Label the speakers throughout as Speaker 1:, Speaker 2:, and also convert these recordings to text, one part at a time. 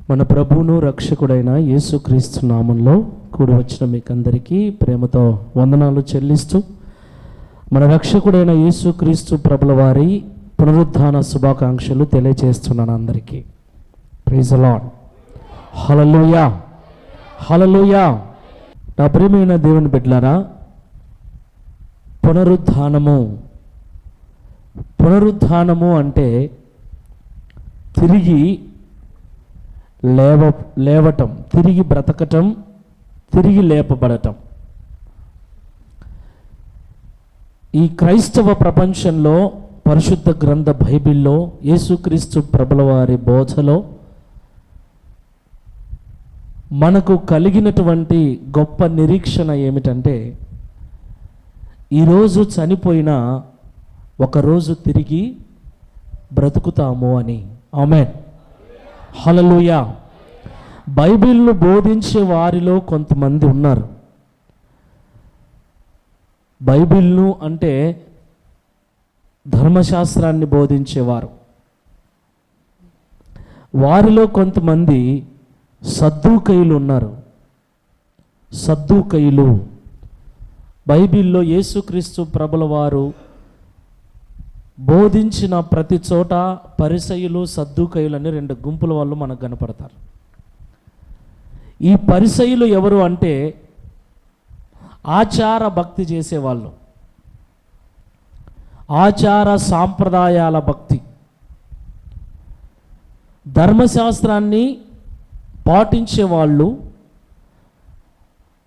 Speaker 1: మన ప్రభువును రక్షకుడైన యేసుక్రీస్తు నామంలో కూడి వచ్చిన మీకందరికీ ప్రేమతో వందనాలు చెల్లిస్తూ మన రక్షకుడైన యేసుక్రీస్తు ప్రభుల వారి పునరుద్ధాన శుభాకాంక్షలు తెలియజేస్తున్నాను అందరికీ. Praise the lord. హల్లెలూయా, హల్లెలూయా. నా ప్రియమైన దేవుని బిడ్డలారా, పునరుద్ధానము అంటే తిరిగి లేవటం, తిరిగి బ్రతకటం, తిరిగి లేపబడటం. ఈ క్రైస్తవ ప్రపంచంలో పరిశుద్ధ గ్రంథ బైబిల్లో యేసుక్రీస్తు ప్రభుల వారి బోధలో మనకు కలిగినటువంటి గొప్ప నిరీక్షణ ఏమిటంటే, ఈరోజు చనిపోయినా ఒకరోజు తిరిగి బ్రతుకుతాము అని. ఆమేన్, హల్లెలూయా. బైబిల్ను బోధించే వారిలో కొంతమంది ఉన్నారు. బైబిల్ను అంటే ధర్మశాస్త్రాన్ని బోధించేవారు. వారిలో కొంతమంది సద్దూకయులు ఉన్నారు. సద్దూకయులు బైబిల్లో యేసుక్రీస్తు ప్రభుల వారు బోధించిన ప్రతి చోట పరిసయ్యులు, సద్దూకయులు అని రెండు గుంపుల వాళ్ళు మనకు కనపడతారు. ఈ పరిసయ్యులు ఎవరు అంటే ఆచార భక్తి చేసేవాళ్ళు, ఆచార సాంప్రదాయాల భక్తి, ధర్మశాస్త్రాన్ని పాటించేవాళ్ళు.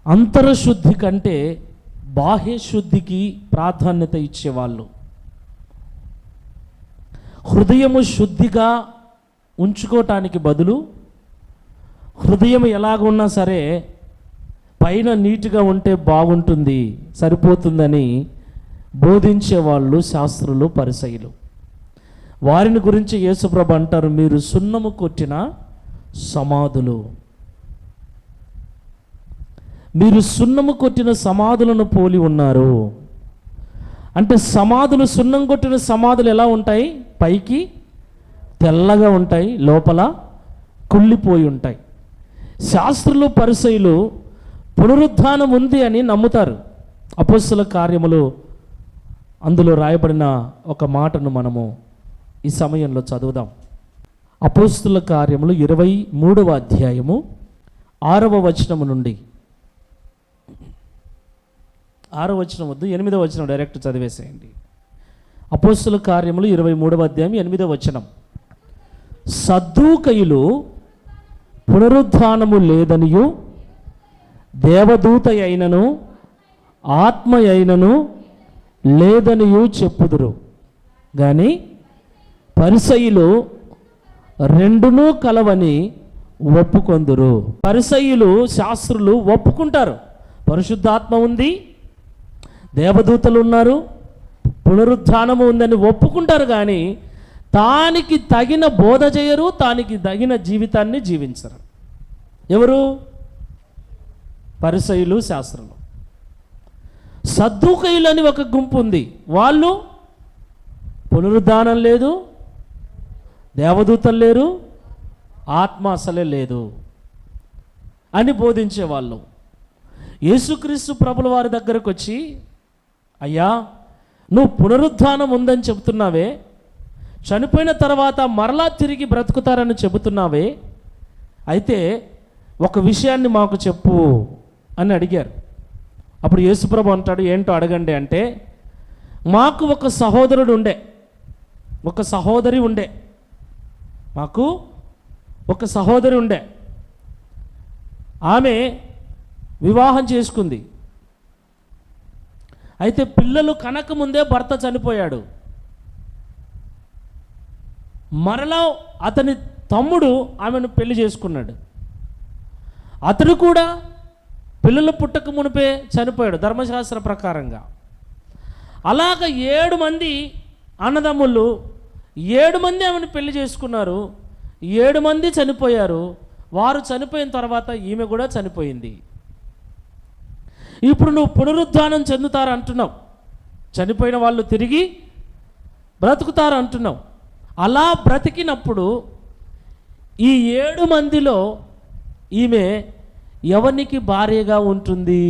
Speaker 1: అంతరశుద్ధి కంటే బాహ్య శుద్ధికి ప్రాధాన్యత ఇచ్చేవాళ్ళు. హృదయము శుద్ధిగా ఉంచుకోవటానికి బదులు హృదయం ఎలాగున్నా సరే పైన నీట్గా ఉంటే బాగుంటుంది, సరిపోతుందని బోధించేవాళ్ళు శాస్త్రులు, పరిసయ్యులు. వారిని గురించి యేసుప్రభు అంటారు, మీరు సున్నము కొట్టిన సమాధులు, మీరు సున్నము కొట్టిన సమాధులను పోలి ఉన్నారు. అంటే సమాధులు, సున్నం కొట్టిన సమాధులు ఎలా ఉంటాయి? పైకి తెల్లగా ఉంటాయి, లోపల కుళ్ళిపోయి ఉంటాయి. శాస్త్రులు, పరిసయ్యులు పునరుద్ధానం ఉంది అని నమ్ముతారు. అపోస్తల కార్యములు అందులో రాయబడిన ఒక మాటను మనము ఈ సమయంలో చదువుదాం. అపోస్తల కార్యములు 23వ అధ్యాయము 6వ వచనము నుండి 6వ వచనం వద్దు, 8వ వచనం డైరెక్ట్ చదివేసేయండి. అపోస్తల కార్యములు 23వ అధ్యాయం 8వ వచనం. సద్దూకయులు పునరుద్ధానము లేదనియు, దేవదూత అయినను ఆత్మ అయినను లేదనియు చెప్పుదురు, కానీ పరిసయ్యులు రెండునూ కలవని ఒప్పుకొందురు. పరిసయ్యులు, శాస్త్రులు ఒప్పుకుంటారు, పరిశుద్ధాత్మ ఉంది, దేవదూతలు ఉన్నారు, పునరుద్ధానము ఉందని ఒప్పుకుంటారు. కానీ తానికి తగిన బోధ చేయరు, తానికి తగిన జీవితాన్ని జీవించరు. ఎవరు? పరిసయ్యులు, శాస్త్రులు. సద్దూకయులు అని ఒక గుంపు ఉంది. వాళ్ళు పునరుద్ధానం లేదు, దేవదూతలు లేరు, ఆత్మ అసలే లేదు అని బోధించేవాళ్ళు. యేసుక్రీస్తు ప్రభుల వారి దగ్గరకు వచ్చి, అయ్యా నువ్వు పునరుద్ధానం ఉందని చెబుతున్నావే, చనిపోయిన తర్వాత మరలా తిరిగి బ్రతుకుతారని చెబుతున్నావే, అయితే ఒక విషయాన్ని మాకు చెప్పు అని అడిగారు. అప్పుడు యేసుప్రభు అంటాడు, ఏంటో అడగండి అంటే, మాకు ఒక సహోదరుడు ఉండే, ఒక సహోదరి ఉండే, మాకు ఒక సహోదరి ఉండే, ఆమె వివాహం చేసుకుంది. అయితే పిల్లలు కనకముందే భర్త చనిపోయాడు. మరలా అతని తమ్ముడు ఆమెను పెళ్లి చేసుకున్నాడు. అతడు కూడా పిల్లలు పుట్టక మునిపే చనిపోయాడు ధర్మశాస్త్ర ప్రకారంగా. అలాగ 7 మంది అన్నదమ్ములు, 7 మంది ఆమెను పెళ్లి చేసుకున్నారు, 7 మంది చనిపోయారు. వారు చనిపోయిన తర్వాత ఈమె కూడా చనిపోయింది. ఇప్పుడు నువ్వు పునరుద్ధానం చెందుతారు అంటున్నావు, చనిపోయిన వాళ్ళు తిరిగి బ్రతుకుతారు అంటున్నావు. అలా బ్రతికినప్పుడు ఈ 7 మందిలో ఈమె ఎవరికి భార్యగా ఉంటుంది?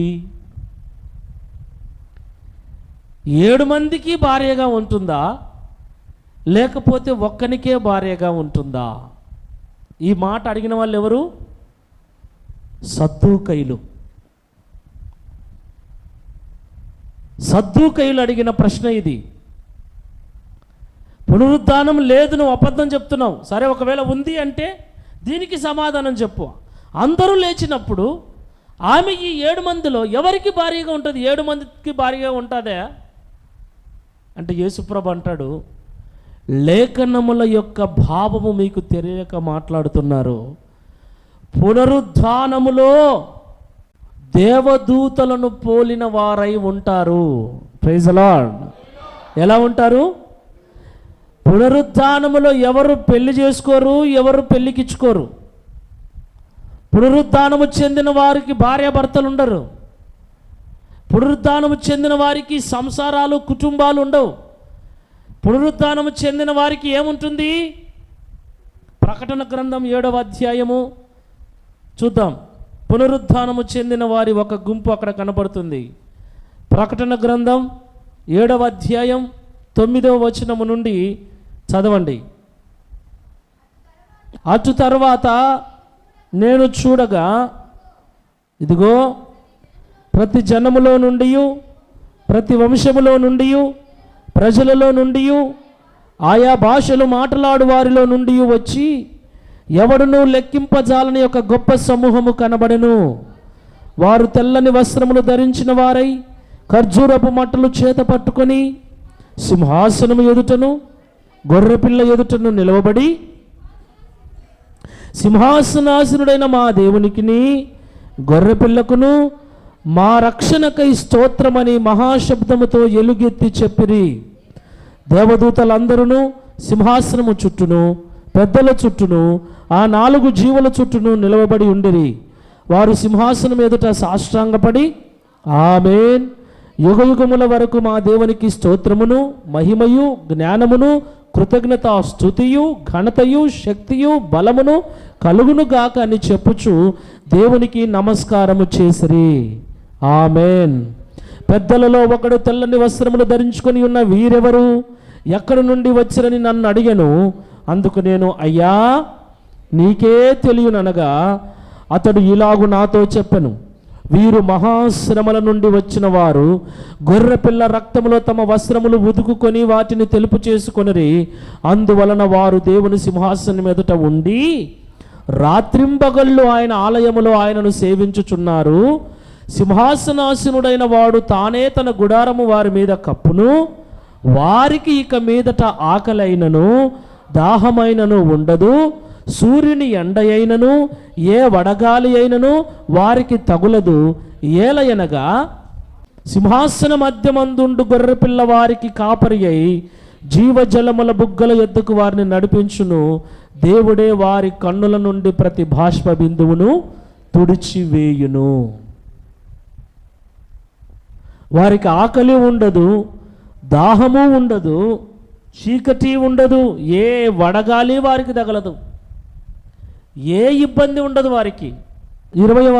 Speaker 1: 7 మందికి భార్యగా ఉంటుందా, లేకపోతే ఒక్కనికే భార్యగా ఉంటుందా? ఈ మాట అడిగిన వాళ్ళు ఎవరు? సద్దూకైలు. సద్దూకైలు అడిగిన ప్రశ్న ఇది. పునరుద్ధానం లేదు, నువ్వు అబద్ధం చెప్తున్నావు. సరే, ఒకవేళ ఉంది అంటే దీనికి సమాధానం చెప్పు. అందరూ లేచినప్పుడు ఆమె ఈ 7 మందిలో ఎవరికి భార్యగా ఉంటుంది? 7 మందికి భార్యగా ఉంటుందా అంటే యేసుప్రభు అంటాడు, లేఖనముల యొక్క భావము మీకు తెలియక మాట్లాడుతున్నారు. పునరుద్ధానములో దేవదూతలను పోలిన వారై ఉంటారు. Praise the lord. ఎలా ఉంటారు? పునరుద్ధానములో ఎవరు పెళ్లి చేసుకోరు, ఎవరు పెళ్లికిచ్చుకోరు. పునరుద్ధానము చెందిన వారికి భార్యాభర్తలు ఉండరు. పునరుద్ధానము చెందిన వారికి సంసారాలు, కుటుంబాలు ఉండవు. పునరుద్ధానము చెందిన వారికి ఏముంటుంది? ప్రకటన గ్రంథం 7వ అధ్యాయము చూద్దాం. పునరుద్ధానము చెందిన వారి ఒక గుంపు అక్కడ కనబడుతుంది. ప్రకటన గ్రంథం 7వ అధ్యాయం 9వ వచనము నుండి చదవండి. అటు తర్వాత నేను చూడగా, ఇదిగో ప్రతి జనములో నుండి, ప్రతి వంశములో నుండి, ప్రజలలో నుండి, ఆయా భాషలు మాట్లాడు వారిలో నుండి వచ్చి ఎవడునూ లెక్కింపజాలని ఒక గొప్ప సమూహము కనబడెను. వారు తెల్లని వస్త్రములు ధరించిన వారై ఖర్జూరపు మట్టలు చేత పట్టుకొని సింహాసనము ఎదుటను గొర్రెపిల్ల ఎదుటను నిలవబడి, సింహాసనాసనుడైన మా దేవునికిని గొర్రెపిల్లకును మా రక్షణకై స్తోత్రమని మహాశబ్దముతో ఎలుగెత్తి చెప్పిరి. దేవదూతలందరూ సింహాసనము చుట్టూను పెద్దల చుట్టూను ఆ 4 జీవుల చుట్టూను నిలవబడి ఉండిరి. వారు సింహాసనం ఎదుట సాష్టాంగపడి, ఆమేన్, యుగయుగముల వరకు మా దేవునికి స్తోత్రమును మహిమయు జ్ఞానమును కృతజ్ఞత స్తుతియు ఘనతయు శక్తియు బలమును కలుగును గాక అని చెప్పుచు దేవునికి నమస్కారము చేసిరి. ఆమేన్. పెద్దలలో ఒకడు తెల్లని వస్త్రములు ధరించుకొని ఉన్న వీరెవరు, ఎక్కడి నుండి వచ్చిరని నన్ను అడిగెను. అందుకు నేను, అయ్యా నీకే తెలియననగా అతడు ఇలాగు నాతో చెప్పెను, వీరు మహాశ్రమల నుండి వచ్చిన వారు. గొర్రెపిల్ల రక్తములో తమ వస్త్రములు ఉతుకుకొని వాటిని తెలుపు చేసుకొనిరి. అందువలన వారు దేవుని సింహాసనం ఎదుట ఉండి రాత్రింబగళ్ళు ఆయన ఆలయములో ఆయనను సేవించుచున్నారు. సింహాసనాసనుడైన వాడు తానే తన గుడారము వారి మీద కప్పును. వారికి ఇక మీదట ఆకలైనను దాహమైనను ఉండదు. సూర్యుని ఎండ అయినను ఏ వడగాలి అయినను వారికి తగులదు. ఏలయనగా సింహాసన మధ్యమందుండు గొర్రెపిల్ల వారికి కాపరి అయి జీవజలముల బుగ్గల యొద్దకు వారిని నడిపించును. దేవుడే వారి కన్నుల నుండి ప్రతి బాష్ప బిందువును తుడిచివేయును. వారికి ఆకలి ఉండదు, దాహము ఉండదు, చీకటి ఉండదు, ఏ వడగాలి వారికి తగలదు, ఏ ఇబ్బంది ఉండదు వారికి. 20వ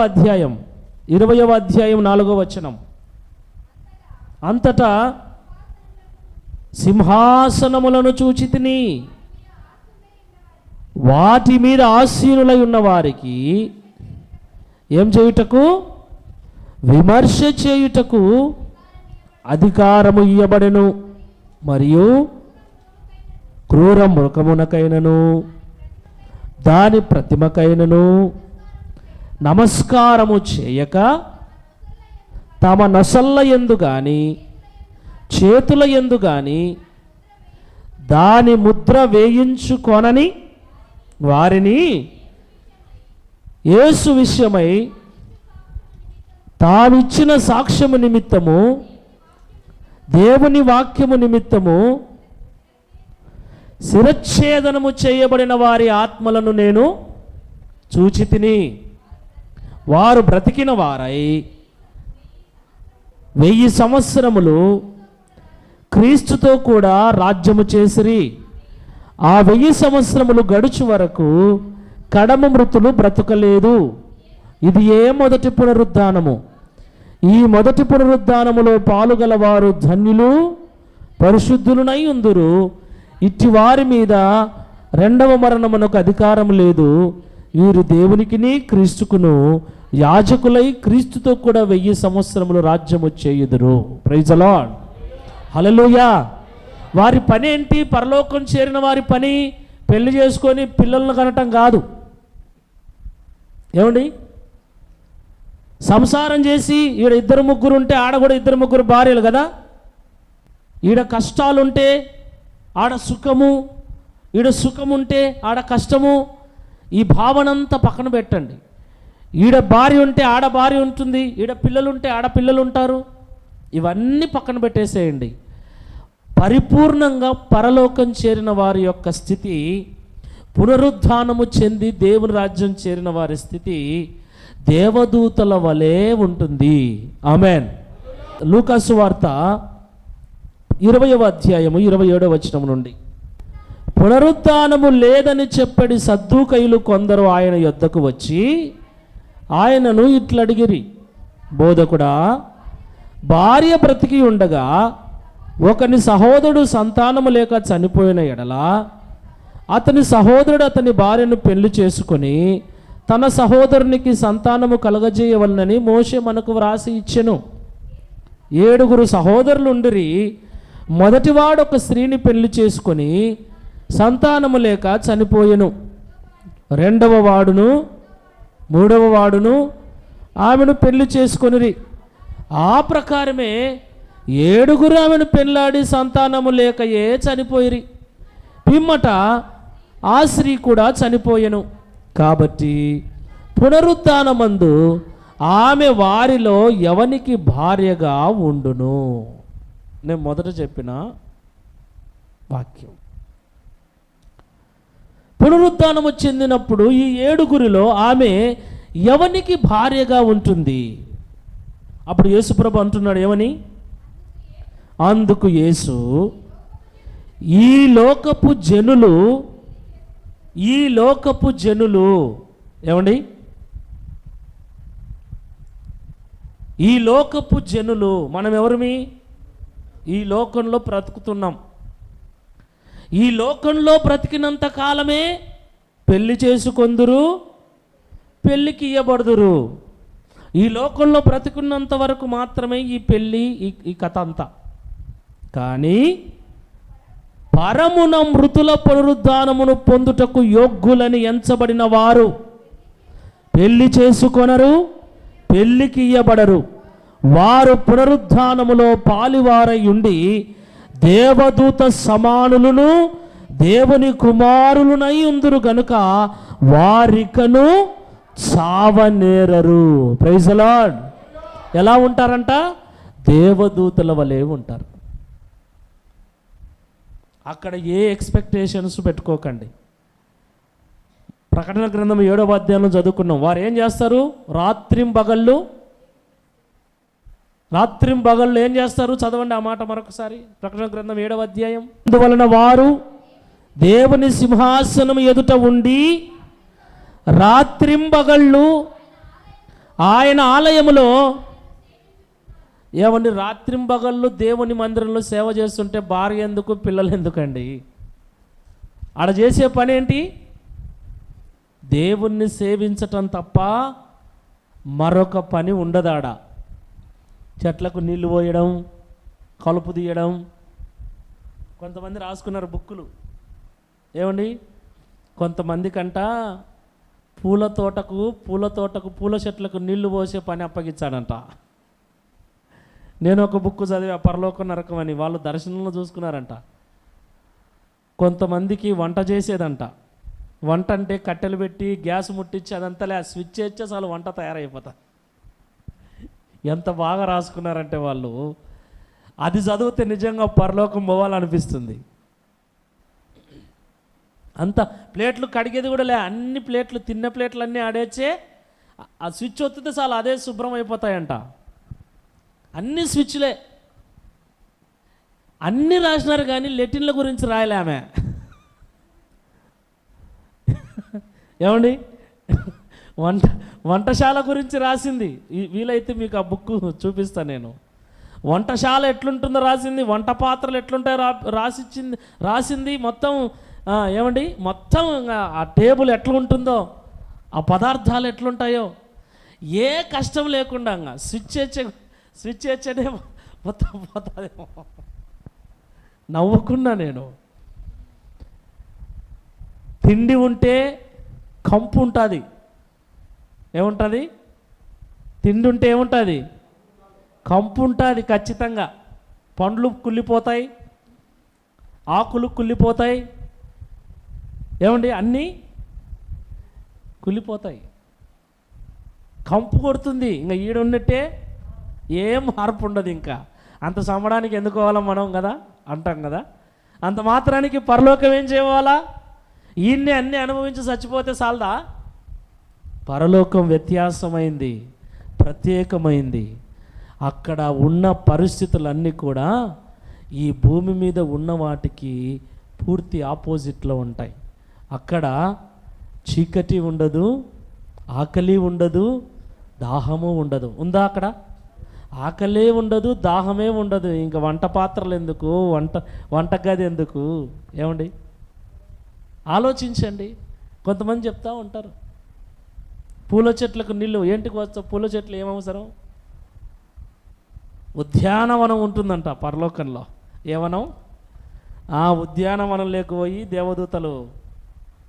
Speaker 1: అధ్యాయం 4వ వచనం. అంతటా సింహాసనములను చూచితిని, వాటి మీద ఆసీనులై ఉన్న వారికి ఏం చేయుటకు? విమర్శ చేయుటకు అధికారము ఇయ్యబడెను. మరియు క్రూర మృగమునకైనను దాని ప్రతిమకైనను నమస్కారము చేయక తమ నొసళ్ళ యందు గాని చేతుల యందు గాని దాని ముద్ర వేయించుకొనని వారిని యేసు విషయమై తానిచ్చిన సాక్ష్యము నిమిత్తము దేవుని వాక్యము నిమిత్తము శిరచ్ఛేదనము చేయబడిన వారి ఆత్మలను నేను చూచితిని. వారు బ్రతికిన వారై 1000 సంవత్సరములు క్రీస్తుతో కూడా రాజ్యము చేసిరి. ఆ 1000 సంవత్సరములు గడుచు వరకు కడమ మృతులు బ్రతుకలేదు. ఇది ఏ మొదటి పునరుద్ధానము? ఈ మొదటి పునరుద్ధానములో పాలుగలవారు ధన్యులు, పరిశుద్ధులునై ఉందురు. ఇట్టి వారి మీద రెండవ మరణమునకు అధికారం లేదు. వీరు దేవునికిని క్రీస్తుకును యాజకులై క్రీస్తుతో కూడా 1000 సంవత్సరములు రాజ్యము చేయుదురు. ప్రైజ్ ది లార్డ్, హల్లెలూయా. వారి పని ఏంటి? పరలోకం చేరిన వారి పని పెళ్లి చేసుకొని పిల్లలను కనటం కాదు. ఏమండి, సంసారం చేసి ఈడ 2-3 ఉంటే ఆడ కూడా 2-3 భార్యలు కదా. ఈడ కష్టాలుంటే ఆడ సుఖము, ఈడ సుఖం ఉంటే ఆడ కష్టము. ఈ భావనంతా పక్కన పెట్టండి. ఈడ భార్య ఉంటే ఆడ భార్య ఉంటుంది, ఈడ పిల్లలు ఉంటే ఆడ పిల్లలు ఉంటారు. ఇవన్నీ పక్కన పెట్టేసేయండి. పరిపూర్ణంగా పరలోకం చేరిన వారి యొక్క స్థితి, పునరుద్ధానము చెంది దేవుని రాజ్యం చేరిన వారి స్థితి దేవదూతల వలె ఉంటుంది. ఆమెన్. లూకాసు వార్త 20వ అధ్యాయము 27వ వచనం నుండి, పునరుద్ధానము లేదని చెప్పడి సద్దూకయులు కొందరు ఆయన యొద్దకు వచ్చి ఆయనను ఇట్లడిగిరి, బోధకుడా, భార్య బ్రతికి ఉండగా ఒకని సహోదరుడు సంతానము లేక చనిపోయిన ఎడల అతని సహోదరుడు అతని భార్యను పెళ్లి చేసుకొని తన సహోదరునికి సంతానము కలగజేయవలనని మోషే మనకు వ్రాసి ఇచ్చెను. 7 సహోదరులు ఉండిరి. మొదటివాడు ఒక స్త్రీని పెళ్లి చేసుకొని సంతానము లేక చనిపోయెను. 2వ వాడును 3వ వాడును ఆమెను పెళ్లి చేసుకొనిరి. ఆ ప్రకారమే 7 ఆమెను పెళ్లాడి సంతానము లేకయే చనిపోయిరి. పిమ్మట ఆ స్త్రీ కూడా చనిపోయెను. కాబట్టి పునరుద్ధానమందు ఆమె వారిలో ఎవనికి భార్యగా ఉండును? నేను మొదట చెప్పిన వాక్యం. పునరుద్ధానము చెందినప్పుడు ఈ 7 ఆమె ఎవనికి భార్యగా ఉంటుంది? అప్పుడు యేసుప్రభు అంటున్నాడు ఏమని? అందుకు యేసు, ఈ లోకపు జనులు ఏమండి, ఈ లోకపు జనులు, మనం ఎవరిమి? ఈ లోకంలో బ్రతుకుతున్నాం. ఈ లోకంలో బ్రతికినంత కాలమే పెళ్లి చేసుకొందురు, పెళ్ళికి ఇయ్యబడుదురు. ఈ లోకంలో బ్రతికున్నంత వరకు మాత్రమే ఈ పెళ్ళి, ఈ కథ అంతా. కానీ పరమున మృతుల పునరుద్ధానమును పొందుటకు యోగ్యులని ఎంచబడిన వారు పెళ్లి చేసుకొనరు, పెళ్ళికి ఇయ్యబడరు. వారు పునరుద్ధానములో పాలివారై ఉండి దేవదూత సమానులను దేవుని కుమారులునై ఉందురు గనుక వారికను చావనేరరు. Praise the lord. ఎలా ఉంటారంట? దేవదూతల వలె ఉంటారు. అక్కడ ఏ ఎక్స్పెక్టేషన్స్ పెట్టుకోకండి. ప్రకటన గ్రంథం 7వ అధ్యాయంలో చదువుకున్నాం. వారు ఏం చేస్తారు? రాత్రింబగళ్ళు ఏం చేస్తారు? చదవండి ఆ మాట మరొకసారి. ప్రకటన గ్రంథం 7వ అధ్యాయం. అందువలన వారు దేవుని సింహాసనం ఎదుట ఉండి రాత్రింబగళ్ళు ఆయన ఆలయములో, ఏమండి, రాత్రింబగళ్ళు దేవుని మందిరంలో సేవ చేస్తుంటే భార్య ఎందుకు, పిల్లలు ఎందుకండి? ఆడ చేసే పని ఏంటి? దేవుణ్ణి సేవించటం తప్ప మరొక పని ఉండదాడ. చెట్లకు నీళ్లు పోయడం, కలుపు తీయడం. కొంతమంది రాసుకున్నారు బుక్కులు. ఏమండి, కొంతమంది కంట పూల తోటకు పూల చెట్లకు నీళ్లు పోసే పని అప్పగించాడంట. నేను ఒక బుక్ చదివా, పరలోక నరకం అని. వాళ్ళు దర్శనంలో చూసుకున్నారంట. కొంతమందికి వంట చేసేదంట. వంట అంటే కట్టెలు పెట్టి గ్యాస్ ముట్టించి అదంతలే, ఆ స్విచ్ చేస్తే చాలు వంట తయారైపోతా. ఎంత బాగా రాసుకున్నారంటే వాళ్ళు, అది చదివితే నిజంగా పరలోకం పోవాలనిపిస్తుంది. అంత ప్లేట్లు కడిగేది కూడా లే, అన్ని ప్లేట్లు, తిన్న ప్లేట్లు అన్నీ ఆడేచ్చే, ఆ స్విచ్ ఒత్తితే చాలు అదే శుభ్రం అయిపోతాయంట. అన్ని స్విచ్లే. అన్నీ రాసినారు కానీ లెటిన్ల గురించి రాయలే ఆమె. ఏమండి వంట వంటశాల గురించి రాసింది. వీలైతే మీకు ఆ బుక్ చూపిస్తాను నేను. వంటశాల ఎట్లుంటుందో రాసింది, వంట పాత్రలు ఎట్లుంటాయో రాసింది మొత్తం. ఏమండి మొత్తం ఆ టేబుల్ ఎట్లా ఉంటుందో, ఆ పదార్థాలు ఎట్లుంటాయో ఏ కష్టం లేకుండా స్విచ్ వేచ్చడే మొత్తం పోతాదేమో. నవ్వుకున్నా నేను. తిండి ఉంటే కంపు ఉంటుంది. ఏముంటుంది? తిండి ఉంటే ఏముంటుంది? కంపు ఉంటుంది ఖచ్చితంగా. పండ్లు కుళ్ళిపోతాయి, ఆకులు కుళ్ళిపోతాయి, ఏమండి అన్నీ కుళ్ళిపోతాయి, కంపు కొడుతుంది. ఇంకా ఈడున్నట్టే ఏం మార్పు ఉండదు. ఇంకా అంత సమడానికి ఎందుకు పోవాలా మనం కదా అంటాం కదా. అంత మాత్రానికి పరలోకం ఏం చేయవాలా? ఈయన్ని అన్నీ అనుభవించి చచ్చిపోతే చాలదా? పరలోకం వ్యత్యాసమైంది, ప్రత్యేకమైంది. అక్కడ ఉన్న పరిస్థితులన్నీ కూడా ఈ భూమి మీద ఉన్న వాటికి పూర్తి ఆపోజిట్లో ఉంటాయి. అక్కడ చీకటి ఉండదు, ఆకలి ఉండదు, దాహము ఉండదు. ఉందా అక్కడ? ఆకలే ఉండదు, దాహమే ఉండదు. ఇంకా వంట పాత్రలు ఎందుకు, వంటగది ఎందుకు? ఏమండి ఆలోచించండి. కొంతమంది చెప్తా ఉంటారు పూల చెట్లకు నీళ్ళు ఏంటికి వస్తా, పూల చెట్లు ఏమవసరం? ఉద్యానవనం ఉంటుందంట పరలోకంలో. ఏవనం? ఆ ఉద్యానవనం లేకపోయి దేవదూతలు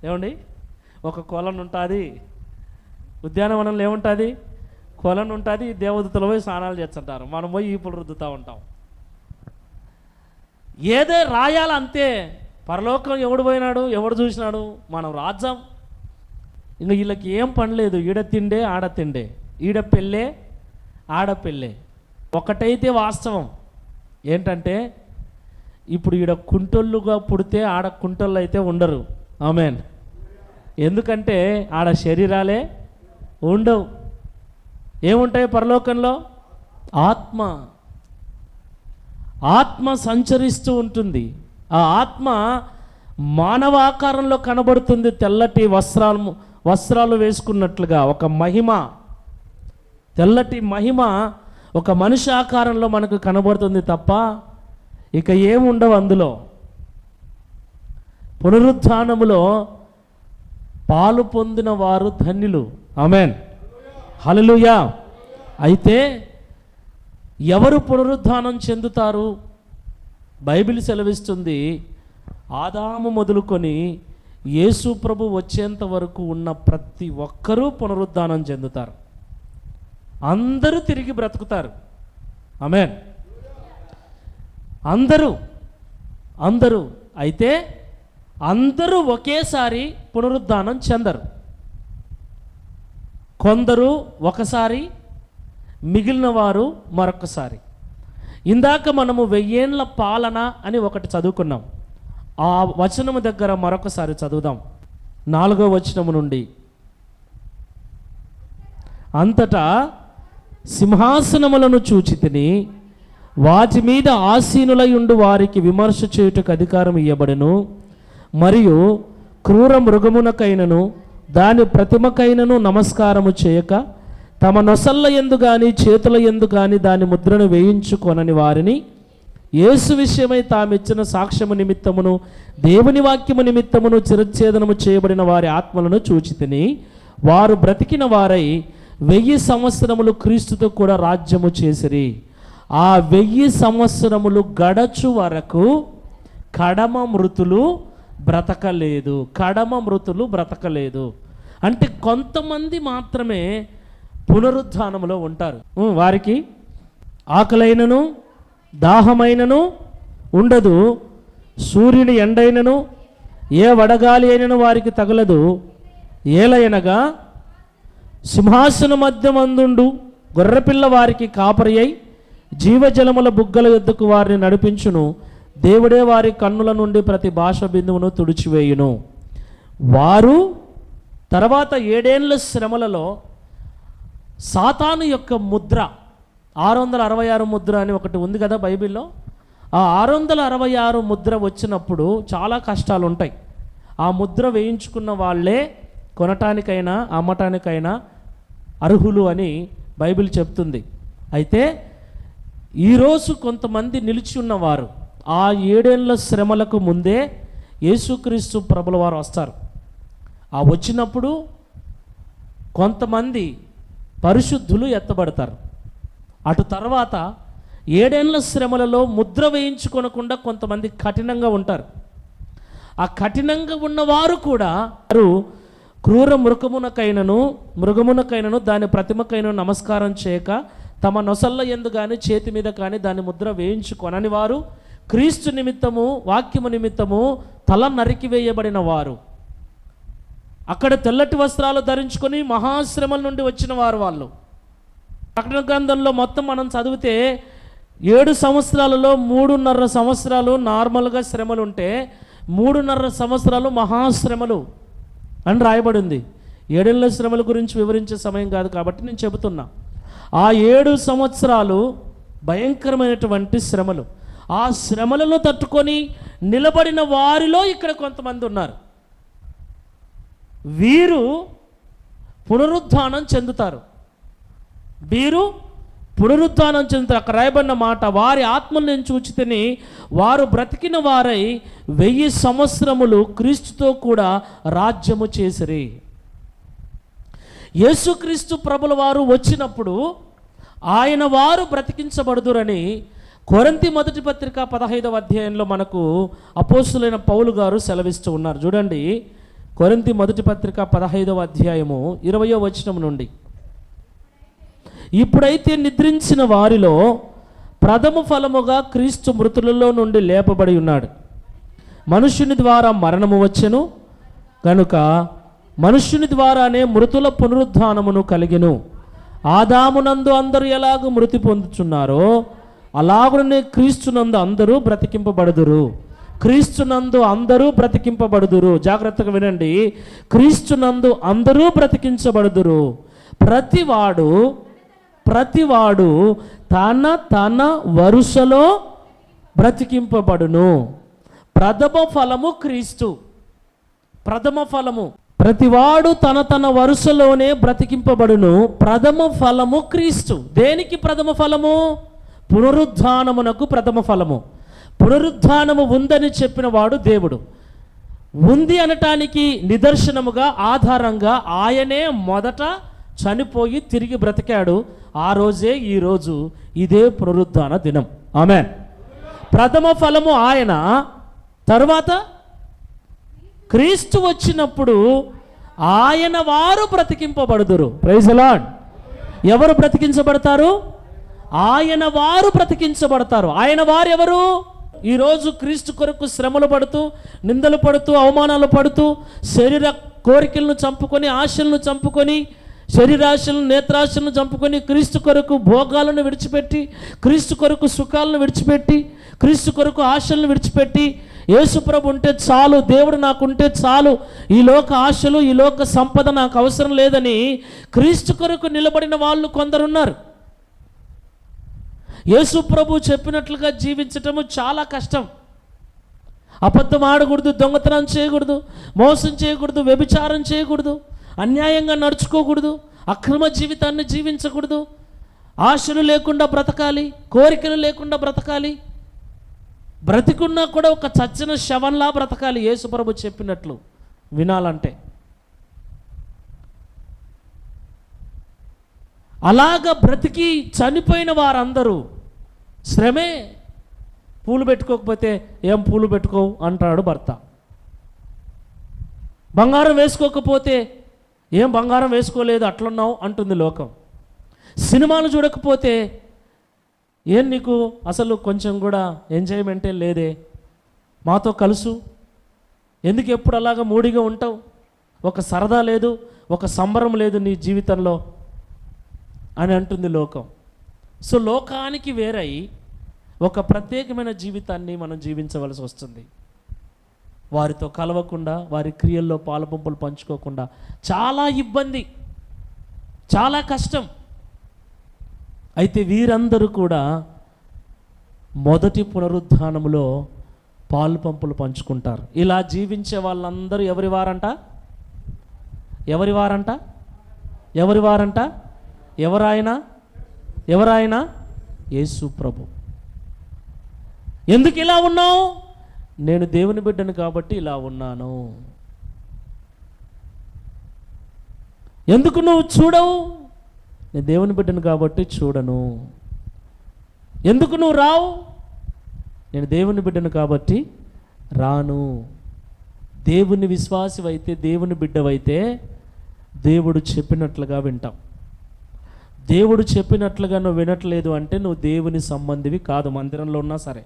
Speaker 1: ఏమండి ఒక కొలను ఉంటుంది. ఉద్యానవనంలో ఏముంటుంది? కొలను ఉంటుంది. దేవదూతలు పోయి స్నానాలు చేస్తుంటారు, మనం పోయి ఈపులు రుద్దుతూ ఉంటాం. ఏదే రాయాలంతే. పరలోకం ఎవడు పోయినాడు, ఎవడు చూసినాడు? మనం రాజ్యం. ఇంకా వీళ్ళకి ఏం పని లేదు. ఈడ తిండే ఆడ తిండే, ఈడ పెళ్ళే ఆడ పెళ్ళే. ఒకటైతే వాస్తవం ఏంటంటే ఇప్పుడు ఈడ కుంటోళ్ళుగా పుడితే ఆడ కుంటోళ్ళు అయితే ఉండరు. ఆమెన్. ఎందుకంటే ఆడ శరీరాలే ఉండవు. ఏముంటాయి పరలోకంలో? ఆత్మ. ఆత్మ సంచరిస్తూ ఉంటుంది. ఆ ఆత్మ మానవ ఆకారంలో కనబడుతుంది. తెల్లటి వస్త్రాలు వేసుకున్నట్లుగా ఒక మహిమ, తెల్లటి మహిమ ఒక మనిషి ఆకారంలో మనకు కనబడుతుంది తప్ప ఇక ఏముండవు అందులో. పునరుత్థానములో పాలు పొందిన వారు ధన్యులు. ఆమెన్, హల్లెలూయా. అయితే ఎవరు పునరుత్థానం చెందుతారు? బైబిల్ సెలవిస్తుంది ఆదాము మొదలుకొని యేసు ప్రభు వచ్చేంత వరకు ఉన్న ప్రతి ఒక్కరూ పునరుత్థానం చెందుతారు. అందరూ తిరిగి బ్రతుకుతారు. ఆమేన్. అందరూ అయితే అందరూ ఒకేసారి పునరుత్థానం చెందరు. కొందరు ఒకసారి, మిగిలిన వారు మరొకసారి. ఇందాక మనము 1000 ఏళ్ల పాలన అని ఒకటి చదువుకున్నాం. ఆ వచనము దగ్గర మరొకసారి చదువుదాం. 4వ వచనము నుండి. అంతటా సింహాసనములను చూచితిని, వాటి మీద ఆసీనులై ఉండు వారికి విమర్శ చేయుటకు అధికారం ఇయ్యబడెను. మరియు క్రూర మృగమునకైనను దాని ప్రతిమకైనను నమస్కారము చేయక తమ నొసళ్ళ యందు గాని చేతుల యందు గాని దాని ముద్రను వేయించుకొనని వారిని యేసు విషయమై తామిచ్చిన సాక్ష్యము నిమిత్తమును దేవుని వాక్యము నిమిత్తమును చిరచ్ఛేదనము చేయబడిన వారి ఆత్మలను చూచితిని. వారు బ్రతికిన వారై 1000 సంవత్సరములు క్రీస్తుతో కూడా రాజ్యము చేసిరి. ఆ 1000 సంవత్సరములు గడచు వరకు కడమ మృతులు బ్రతకలేదు. అంటే కొంతమంది మాత్రమే పునరుత్థానములో ఉంటారు. వారికి ఆకలైనను దాహమైనను ఉండదు. సూర్యుని ఎండైనను ఏ వడగాలి అయినను వారికి తగలదు. ఏలయనగా సింహాసన మధ్యమందుండు గొర్రెపిల్ల వారికి కాపరి అయి జీవజలముల బుగ్గల యొద్దకు వారిని నడిపించును. దేవుడే వారి కన్నుల నుండి ప్రతి భాష బిందువును తుడిచివేయును. వారు తర్వాత 7 ఏళ్ల శ్రమలలో సాతాను యొక్క ముద్ర 666 ముద్ర అని ఒకటి ఉంది కదా బైబిల్లో. ఆ 666 ముద్ర వచ్చినప్పుడు చాలా కష్టాలు ఉంటాయి. ఆ ముద్ర వేయించుకున్న వాళ్ళే కొనటానికైనా అమ్మటానికైనా అర్హులు అని బైబిల్ చెప్తుంది. అయితే ఈరోజు కొంతమంది నిలిచి ఉన్నవారు ఆ 7 ఏళ్ల శ్రమలకు ముందే యేసుక్రీస్తు ప్రభుల వారు వస్తారు. ఆ వచ్చినప్పుడు కొంతమంది పరిశుద్ధులు ఎత్తబడతారు. అటు తర్వాత 7 ఏళ్ల శ్రమలలో ముద్ర వేయించుకొనకుండా కొంతమంది కఠినంగా ఉంటారు. ఆ కఠినంగా ఉన్నవారు కూడా క్రూర మృగమునకైనను దాని ప్రతిమకైనను నమస్కారం చేయక తమ నొసళ్ళ యందు కానీ చేతి మీద కానీ దాని ముద్ర వేయించుకొనని వారు, క్రీస్తు నిమిత్తము వాక్యము నిమిత్తము తల నరికివేయబడిన వారు, అక్కడ తెల్లటి వస్త్రాలు ధరించుకొని మహాశ్రమల నుండి వచ్చిన వారు వాళ్ళు. ప్రకటన గ్రంథంలో మొత్తం మనం చదివితే 7 సంవత్సరాలలో 3.5 సంవత్సరాలు నార్మల్గా శ్రమలు ఉంటే 3.5 సంవత్సరాలు మహాశ్రమలు అని రాయబడింది. 7 ఏళ్ల శ్రమల గురించి వివరించే సమయం కాదు కాబట్టి నేను చెబుతున్నా. ఆ 7 సంవత్సరాలు భయంకరమైనటువంటి శ్రమలు. ఆ శ్రమలను తట్టుకొని నిలబడిన వారిలో ఇక్కడ కొంతమంది ఉన్నారు. వీరు పునరుద్ధానం చెందుతారు. అక్కడ రాయబడిన మాట, వారి ఆత్మను నేను చూచితిని, వారు బ్రతికిన వారై 1000 సంవత్సరములు క్రీస్తుతో కూడా రాజ్యము చేసిరి. యేసుక్రీస్తు ప్రభుల వారు వచ్చినప్పుడు ఆయన వారు బ్రతికించబడుదురని కొరింథీ మొదటి పత్రిక 15వ అధ్యాయంలో మనకు అపోస్తులైన పౌలు గారు సెలవిస్తూ ఉన్నారు. చూడండి, కొరింథీ మొదటి పత్రిక 15వ అధ్యాయము 20వ వచనం నుండి, ఇప్పుడైతే నిద్రించిన వారిలో ప్రథమ ఫలముగా క్రీస్తు మృతులలో నుండి లేపబడి ఉన్నాడు. మనుష్యుని ద్వారా మరణము వచ్చెను కనుక మనుష్యుని ద్వారానే మృతుల పునరుద్ధానమును కలిగెను. ఆదామునందు అందరూ ఎలాగూ మృతి పొందుచున్నారో అలాగునే క్రీస్తునందు అందరూ బ్రతికింపబడుదురు. జాగ్రత్తగా వినండి, క్రీస్తునందు అందరూ బ్రతికించబడుదురు. ప్రతివాడు తన తన వరుసలో బ్రతికింపబడును. ప్రథమ ఫలము క్రీస్తు. ప్రతివాడు తన తన వరుసలోనే బ్రతికింపబడును. ప్రథమ ఫలము క్రీస్తు. దేనికి ప్రథమ ఫలము? పునరుద్ధానమునకు ప్రథమ ఫలము. పునరుద్ధానము ఉందని చెప్పిన వాడు దేవుడు. ఉంది అనటానికి నిదర్శనముగా ఆధారంగా ఆయనే మొదట చనిపోయి తిరిగి బ్రతికాడు. ఆ రోజే ఈరోజు ఇదే పునరుద్ధాన దినం. ఆమేన్. ప్రథమ ఫలము ఆయన. తరువాత క్రీస్తు వచ్చినప్పుడు ఆయన వారు బ్రతికింపబడుదురు. Praise the lord. ఎవరు బ్రతికించబడతారు? ఆయన వారు బ్రతికించబడతారు. ఆయన వారు ఎవరు? ఈరోజు క్రీస్తు కొరకు శ్రమలు పడుతూ, నిందలు పడుతూ, అవమానాలు పడుతూ, శరీర కోరికలను చంపుకొని, ఆశలను చంపుకొని, శరీరాశలను నేత్రాశలను చంపుకొని, క్రీస్తు కొరకు భోగాలను విడిచిపెట్టి, క్రీస్తు కొరకు సుఖాలను విడిచిపెట్టి, క్రీస్తు కొరకు ఆశలను విడిచిపెట్టి, యేసుప్రభు ఉంటే చాలు, దేవుడు నాకుంటే చాలు, ఈ లోక ఆశలు, ఈ లోక సంపద నాకు అవసరం లేదని క్రీస్తు కొరకు నిలబడిన వాళ్ళు కొందరున్నారు. యేసుప్రభు చెప్పినట్లుగా జీవించటము చాలా కష్టం. అబద్ధం ఆడకూడదు, దొంగతనం చేయకూడదు, మోసం చేయకూడదు, వ్యభిచారం చేయకూడదు, అన్యాయంగా నడుచుకోకూడదు, అక్రమ జీవితాన్ని జీవించకూడదు, ఆశలు లేకుండా బ్రతకాలి, కోరికలు లేకుండా బ్రతకాలి, బ్రతికున్నా కూడా ఒక చచ్చిన శవంలా బ్రతకాలి. యేసుప్రభు చెప్పినట్లు వినాలంటే అలాగ బ్రతికి చనిపోయిన వారందరూ శ్రమే. పూలు పెట్టుకోకపోతే ఏం పూలు పెట్టుకోవు అంటాడు భర్త. బంగారం వేసుకోకపోతే ఏం బంగారం వేసుకోలేదు అట్లున్నావు అంటుంది లోకం. సినిమాలు చూడకపోతే ఏం నీకు అసలు కొంచెం కూడా ఎంజాయ్మెంటే లేదే, మాతో కలుసు, ఎందుకు ఎప్పుడు అలాగా మూడిగా ఉంటావు, ఒక సరదా లేదు, ఒక సంబరం లేదు నీ జీవితంలో అని అంటుంది లోకం. సో లోకానికి వేరై ఒక ప్రత్యేకమైన జీవితాన్ని మనం జీవించవలసి వస్తుంది. వారితో కలవకుండా, వారి క్రియల్లో పాలుపంపులు పంచుకోకుండా చాలా ఇబ్బంది, చాలా కష్టం. అయితే వీరందరూ కూడా మొదటి పునరుద్ధానములో పాలుపంపులు పంచుకుంటారు. ఇలా జీవించే వాళ్ళందరూ ఎవరి వారంట? ఎవరి వారంట? ఎవరి వారంట? ఎవరాయన? యేసు ప్రభు. ఎందుకు ఇలా ఉన్నావు? నేను దేవుని బిడ్డను కాబట్టి ఇలా ఉన్నాను. ఎందుకు నువ్వు చూడవు? నేను దేవుని బిడ్డను కాబట్టి చూడను. ఎందుకు నువ్వు రావు? నేను దేవుని బిడ్డను కాబట్టి రాను. దేవుని విశ్వాసమైతే, దేవుని బిడ్డవైతే దేవుడు చెప్పినట్లుగా వింటాం. దేవుడు చెప్పినట్లుగా నువ్వు వినట్లేదు అంటే నువ్వు దేవుని సంబంధివి కాదు. మందిరంలో ఉన్నా సరే,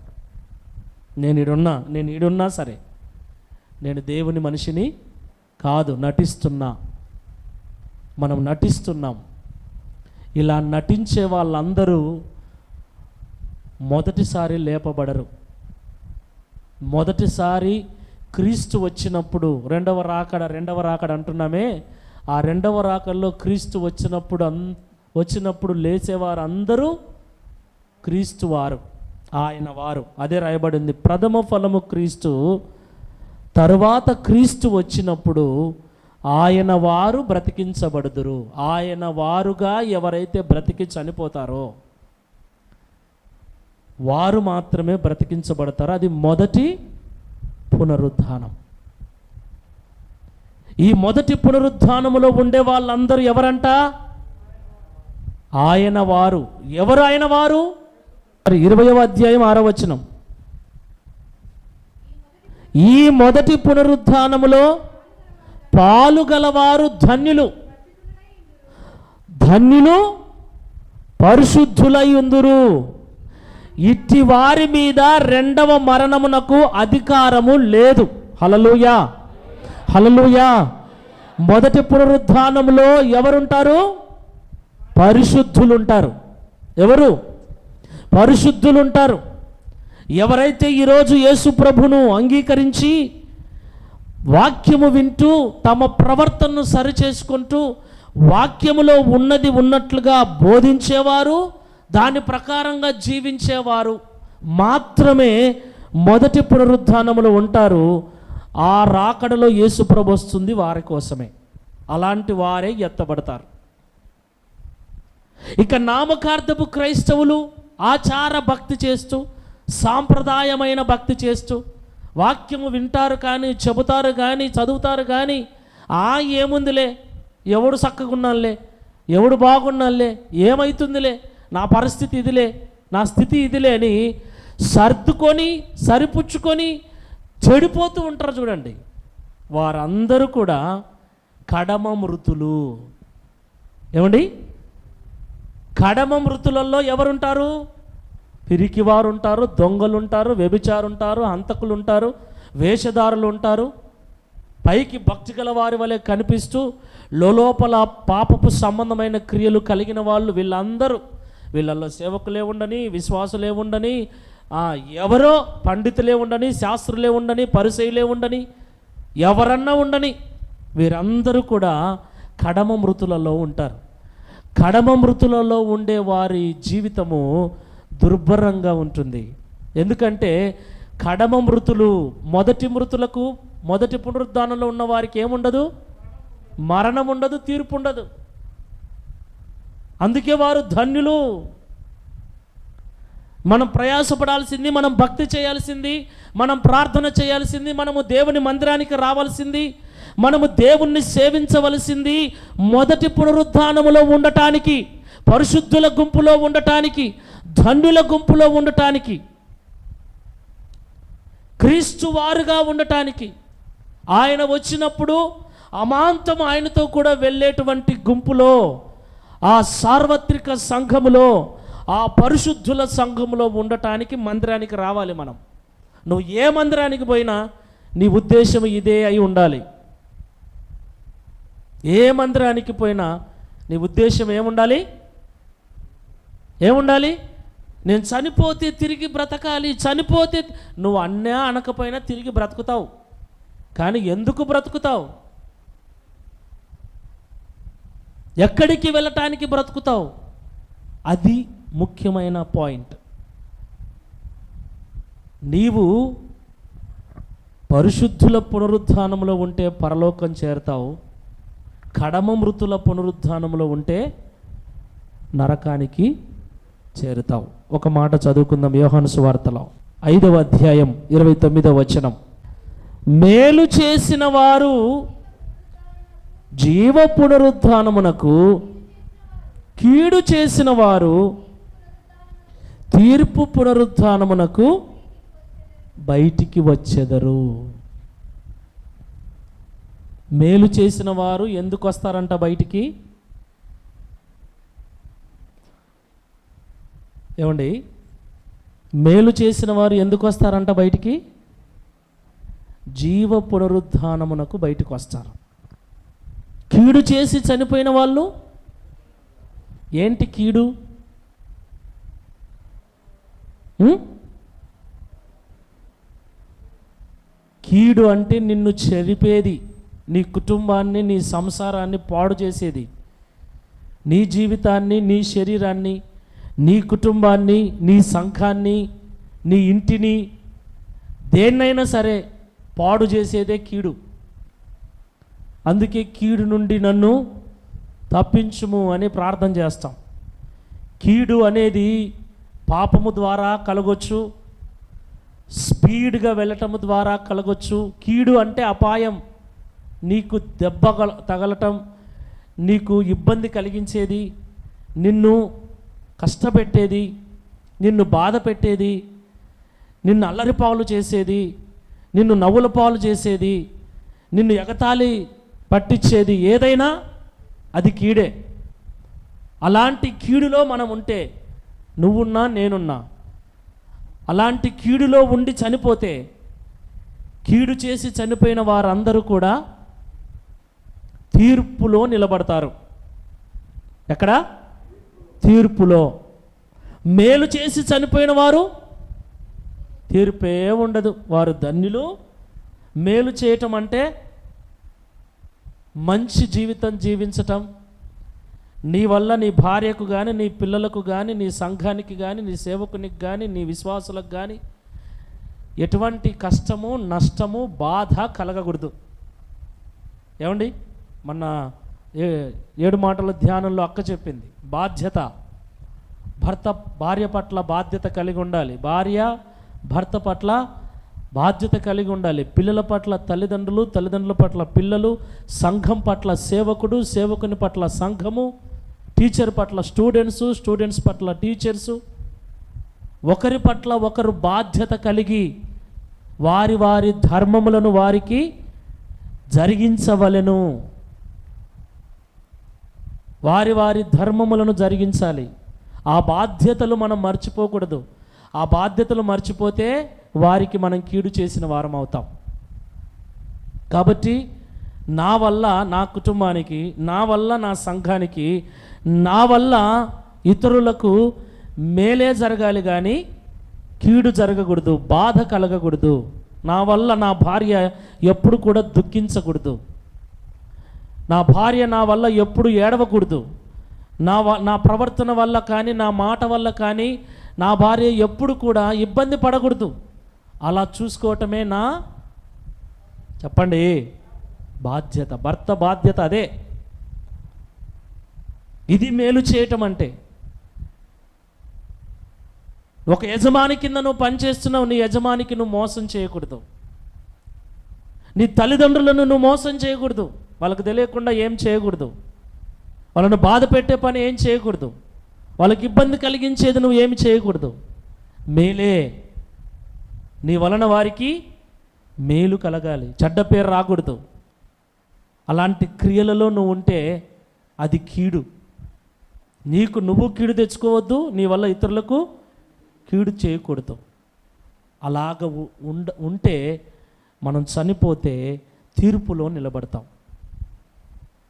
Speaker 1: నేను ఈడున్నా సరే, నేను దేవుని మనిషిని కాదు, నటిస్తున్నా. మనం నటిస్తున్నాం. ఇలా నటించే వాళ్ళందరూ మొదటిసారి లేపబడరు. మొదటిసారి క్రీస్తు వచ్చినప్పుడు, రెండవ రాకడ అంటున్నామే, ఆ రెండవ రాకడలో క్రీస్తు వచ్చినప్పుడు లేచేవారు అందరూ క్రీస్తు వారు, ఆయన వారు. అదే రాయబడింది, ప్రథమ ఫలము క్రీస్తు. తరువాత క్రీస్తు వచ్చినప్పుడు ఆయన వారు బ్రతికించబడుదురు. ఆయన వారుగా ఎవరైతే బ్రతికి చనిపోతారో వారు మాత్రమే బ్రతికించబడతారు. అది మొదటి పునరుద్ధానం. ఈ మొదటి పునరుద్ధానములో ఉండే వాళ్ళందరూ ఎవరంట? ఆయన వారు. ఎవరు ఆయన వారు? 20వ అధ్యాయం 6వ వచనం. ఈ మొదటి పునరుద్ధానములో పాలుగలవారు ధన్యులు పరిశుద్ధులై ఉందురు. ఇట్టి వారి మీద రెండవ మరణమునకు అధికారము లేదు. హల్లెలూయా, హల్లెలూయా. మొదటి పునరుద్ధానములో ఎవరుంటారు? పరిశుద్ధులుంటారు. ఎవరు? పరిశుద్ధులుంటారు. ఎవరైతే ఈరోజు యేసు ప్రభును అంగీకరించి వాక్యము వింటూ తమ ప్రవర్తనను సరిచేసుకుంటూ వాక్యములో ఉన్నది ఉన్నట్లుగా బోధించేవారు, దాని ప్రకారంగా జీవించేవారు మాత్రమే మొదటి పునరుద్ధానములో ఉంటారు. ఆ రాకడలో యేసు ప్రభు వస్తుంది వారి కోసమే. అలాంటి వారే ఎత్తబడతారు. ఇక నామకార్థపు క్రైస్తవులు ఆచార భక్తి చేస్తూ, సాంప్రదాయమైన భక్తి చేస్తూ, వాక్యము వింటారు కానీ, చెబుతారు కానీ, చదువుతారు కానీ, ఏముందిలే, ఎవడు చక్కగున్నానులే, ఎవడు బాగున్నానులే, ఏమవుతుందిలే, నా పరిస్థితి ఇదిలే, నా స్థితి ఇదిలే అని సర్దుకొని సరిపుచ్చుకొని చెడిపోతూ ఉంటారు. చూడండి, వారందరూ కూడా కడమ మృతులు. ఏమండి? కడమ మృతులలో ఎవరుంటారు? పిరికివారు ఉంటారు, దొంగలు ఉంటారు, వ్యభిచారు ఉంటారు, హంతకులు ఉంటారు, వేషధారులు ఉంటారు. పైకి భక్తి గల వారి వలె కనిపిస్తూ లోపల పాపపు సంబంధమైన క్రియలు కలిగిన వాళ్ళు వీళ్ళల్లో సేవకులే ఉండని, విశ్వాసులే ఉండని, ఎవరో పండితులే ఉండని, శాస్త్రులే ఉండని, పరిసయ్యులే ఉండని, ఎవరన్నా ఉండని, వీరందరూ కూడా కడమ మృతులలో ఉంటారు. కడమ మృతులలో ఉండే వారి జీవితము దుర్భరంగా ఉంటుంది. ఎందుకంటే కడమ మృతులు, మొదటి మృతులకు, మొదటి పునరుద్ధానంలో ఉన్న వారికి ఏముండదు? మరణం ఉండదు, తీర్పు ఉండదు. అందుకే వారు ధన్యులు. మనం ప్రయాసపడాల్సింది, మనం భక్తి చేయాల్సింది, మనం ప్రార్థన చేయాల్సింది, మనము దేవుని మందిరానికి రావాల్సింది, మనము దేవుణ్ణి సేవించవలసింది మొదటి పునరుద్ధానములో ఉండటానికి, పరిశుద్ధుల గుంపులో ఉండటానికి, ధన్యుల గుంపులో ఉండటానికి, క్రీస్తు వారుగా ఉండటానికి. ఆయన వచ్చినప్పుడు అమాంతం ఆయనతో కూడా వెళ్ళేటువంటి గుంపులో, ఆ సార్వత్రిక సంఘములో, ఆ పరిశుద్ధుల సంఘములో ఉండటానికి మందిరానికి రావాలి మనం. నువ్వు ఏ మందిరానికి పోయినా నీ ఉద్దేశం ఇదే అయి ఉండాలి. ఏ మందిరానికి పోయినా నీ ఉద్దేశం ఏముండాలి? నేను చనిపోతే తిరిగి బ్రతకాలి. చనిపోతే నువ్వు అన్నా అనకపోయినా తిరిగి బ్రతుకుతావు. కానీ ఎందుకు బ్రతుకుతావు? ఎక్కడికి వెళ్ళటానికి బ్రతుకుతావు? అది ముఖ్యమైన పాయింట్. నీవు పరిశుద్ధుల పునరుద్ధానంలో ఉంటే పరలోకం చేరుతావు. కడమ మృతుల పునరుద్ధానంలో ఉంటే నరకానికి చేరుతావు. ఒక మాట చదువుకుందాం. యోహాను సువార్తలో 5వ అధ్యాయం 29వ వచనం. మేలు చేసిన వారు జీవ పునరుద్ధానమునకు, కీడు చేసిన వారు తీర్పు పునరుద్ధానమునకు బయటికి వచ్చెదరు. మేలు చేసిన వారు ఎందుకు వస్తారంట బయటికి? ఏమండి, మేలు చేసిన వారు ఎందుకు వస్తారంట బయటికి? జీవ పునరుద్ధానమునకు బయటికి వస్తారు. కీడు చేసి చనిపోయిన వాళ్ళు, ఏంటి కీడు? కీడు అంటే నిన్ను చెరిపేది, నీ కుటుంబాన్ని, నీ సంసారాన్ని పాడు చేసేది, నీ జీవితాన్ని, నీ శరీరాన్ని, నీ కుటుంబాన్ని, నీ సంఘాన్ని, నీ ఇంటిని, దేన్నైనా సరే పాడు చేసేదే కీడు. అందుకే కీడు నుండి నన్ను తప్పించుము అని ప్రార్థన చేస్తాం. కీడు అనేది పాపము ద్వారా కలగొచ్చు, స్పీడ్గా వెళ్ళటము ద్వారా కలగొచ్చు. కీడు అంటే అపాయం, నీకు దెబ్బ తగలటం, నీకు ఇబ్బంది కలిగించేది, నిన్ను కష్టపెట్టేది, నిన్ను బాధ పెట్టేది, నిన్ను అల్లరిపాలు చేసేది, నిన్ను నవ్వుల పాలు చేసేది, నిన్ను ఎగతాళి పట్టించేది ఏదైనా అది కీడే. అలాంటి కీడులో మనం ఉంటే, నువ్వున్నా నేనున్నా, అలాంటి కీడులో ఉండి చనిపోతే, కీడు చేసి చనిపోయిన వారందరూ కూడా తీర్పులో నిలబడతారు. ఎక్కడ? తీర్పులో. మేలు చేసి చనిపోయిన వారు తీర్పే ఉండదు, వారు ధన్యులు. మేలు చేయటం అంటే మంచి జీవితం జీవించటం, నీ వల్ల నీ భార్యకు కానీ, నీ పిల్లలకు కానీ, నీ సంఘానికి కానీ, నీ సేవకునికి కానీ, నీ విశ్వాసులకు కానీ ఎటువంటి కష్టము, నష్టము, బాధ కలగకూడదు. ఏమండి, మొన్న 7 మాటల ధ్యానంలో అక్క చెప్పింది, బాధ్యత. భర్త భార్య పట్ల బాధ్యత కలిగి ఉండాలి, భార్య భర్త పట్ల బాధ్యత కలిగి ఉండాలి, పిల్లల పట్ల తల్లిదండ్రులు, తల్లిదండ్రుల పట్ల పిల్లలు, సంఘం పట్ల సేవకుడు, సేవకుని పట్ల సంఘము, టీచర్ పట్ల స్టూడెంట్స్, స్టూడెంట్స్ పట్ల టీచర్సు, ఒకరి పట్ల ఒకరు బాధ్యత కలిగి వారి వారి ధర్మములను వారికి జరిగించవలెను. వారి వారి ధర్మములను జరిగించాలి. ఆ బాధ్యతలు మనం మర్చిపోకూడదు. ఆ బాధ్యతలు మర్చిపోతే వారికి మనం కీడు చేసిన వారం అవుతాం. కాబట్టి నా వల్ల నా కుటుంబానికి, నా వల్ల నా సంఘానికి, నా వల్ల ఇతరులకు మేలే జరగాలి కానీ కీడు జరగకూడదు, బాధ కలగకూడదు. నా వల్ల నా భార్య ఎప్పుడు కూడా దుఃఖించకూడదు, నా భార్య నా వల్ల ఎప్పుడు ఏడవకూడదు, నా ప్రవర్తన వల్ల కానీ, నా మాట వల్ల కానీ నా భార్య ఎప్పుడు కూడా ఇబ్బంది పడకూడదు. అలా చూసుకోవటమే నా, చెప్పండి, బాధ్యత. భర్త బాధ్యత అదే. ఇది మేలు చేయటం అంటే. ఒక యజమాని కింద నువ్వు పనిచేస్తున్నావు, నీ యజమానికి నువ్వు మోసం చేయకూడదు. నీ తల్లిదండ్రులను నువ్వు మోసం చేయకూడదు, వాళ్ళకు తెలియకుండా ఏం చేయకూడదు, వాళ్ళను బాధ పెట్టే పని ఏం చేయకూడదు, వాళ్ళకి ఇబ్బంది కలిగించేది నువ్వు ఏమి చేయకూడదు. మేలే, నీ వలన వారికి మేలు కలగాలి, చెడ్డ పేరు రాకూడదు. అలాంటి క్రియలలో నువ్వు ఉంటే అది కీడు. నీకు నువ్వు కీడు తెచ్చుకోవద్దు, నీ వల్ల ఇతరులకు కీడు చేయకూడదు. అలాగ ఉంటే మనం చనిపోతే తీర్పులో నిలబడతాం.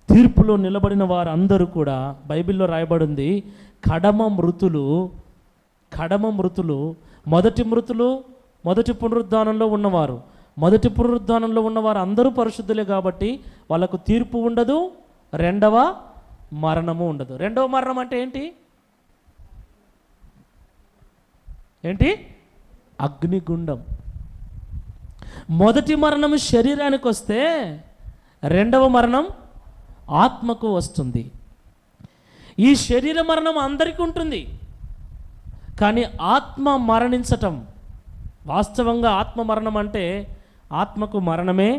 Speaker 1: తీర్పులో నిలబడిన వారు అందరూ కూడా బైబిల్లో రాయబడింది కడమ మృతులు. కడమ మృతులు, మొదటి పునరుద్ధానంలో ఉన్నవారు. మొదటి పునరుద్ధానంలో ఉన్నవారు అందరూ పరిశుద్ధులే కాబట్టి వాళ్ళకు తీర్పు ఉండదు, రెండవ మరణము ఉండదు. రెండవ మరణం అంటే ఏంటి? అగ్నిగుండం. మొదటి మరణం శరీరానికి వస్తే, రెండవ మరణం ఆత్మకు వస్తుంది. ఈ శరీర మరణం అందరికీ ఉంటుంది, కానీ ఆత్మ మరణించటం, వాస్తవంగా ఆత్మ మరణం అంటే ఆత్మకు మరణమే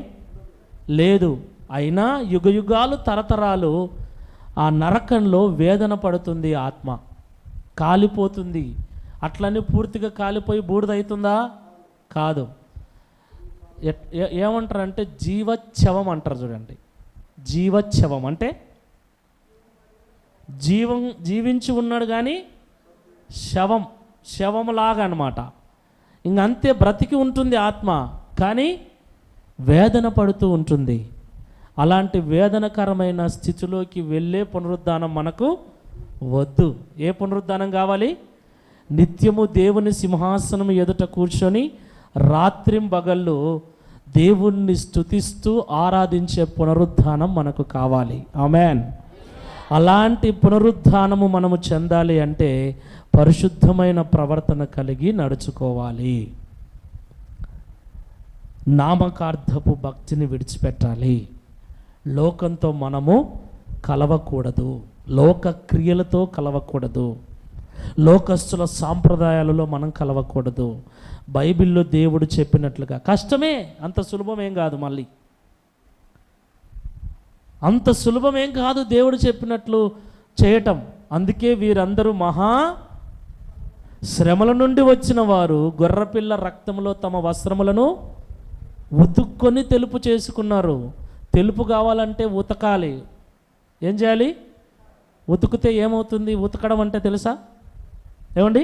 Speaker 1: లేదు. అయినా యుగయుగాలు తరతరాలు ఆ నరకంలో వేదన పడుతుంది, ఆత్మ కాలిపోతుంది. అట్లనే పూర్తిగా కాలిపోయి బూడిదవుతుందా? కాదు. ఏమంటారంటే జీవచ్ఛవం అంటారు. చూడండి, జీవచ్ఛవం అంటే జీవించి ఉన్నాడు కానీ శవంలాగా అన్నమాట. ఇంకంతే, బ్రతికి ఉంటుంది ఆత్మ, కానీ వేదన పడుతూ ఉంటుంది. అలాంటి వేదనకరమైన స్థితిలోకి వెళ్ళే పునరుద్ధానం మనకు వద్దు. ఏ పునరుద్ధానం కావాలి? నిత్యము దేవుని సింహాసనం ఎదుట కూర్చొని రాత్రింబగళ్ళు దేవుణ్ణి స్తుతిస్తూ ఆరాధించే పునరుద్ధానం మనకు కావాలి. ఆమేన్. అలాంటి పునరుద్ధానము మనము చెందాలి అంటే పరిశుద్ధమైన ప్రవర్తన కలిగి నడుచుకోవాలి. నామకార్థపు భక్తిని విడిచిపెట్టాలి. లోకంతో మనము కలవకూడదు, లోక క్రియలతో కలవకూడదు, లోకస్తుల సాంప్రదాయాలలో మనం కలవకూడదు. బైబిల్లో దేవుడు చెప్పినట్లుగా, కష్టమే, అంత సులభమేం కాదు, మళ్ళీ అంత సులభమేం కాదు దేవుడు చెప్పినట్లు చేయటం. అందుకే వీరందరూ మహా శ్రమల నుండి వచ్చిన వారు గొర్రెపిల్ల రక్తంలో తమ వస్త్రములను ఉతుక్కొని తెలుపు చేసుకున్నారు. తెలుపు కావాలంటే ఉతకాలి. ఏం చేయాలి? ఉతుకుతే ఏమవుతుంది? ఉతకడం అంటే తెలుసా? ఏమండి,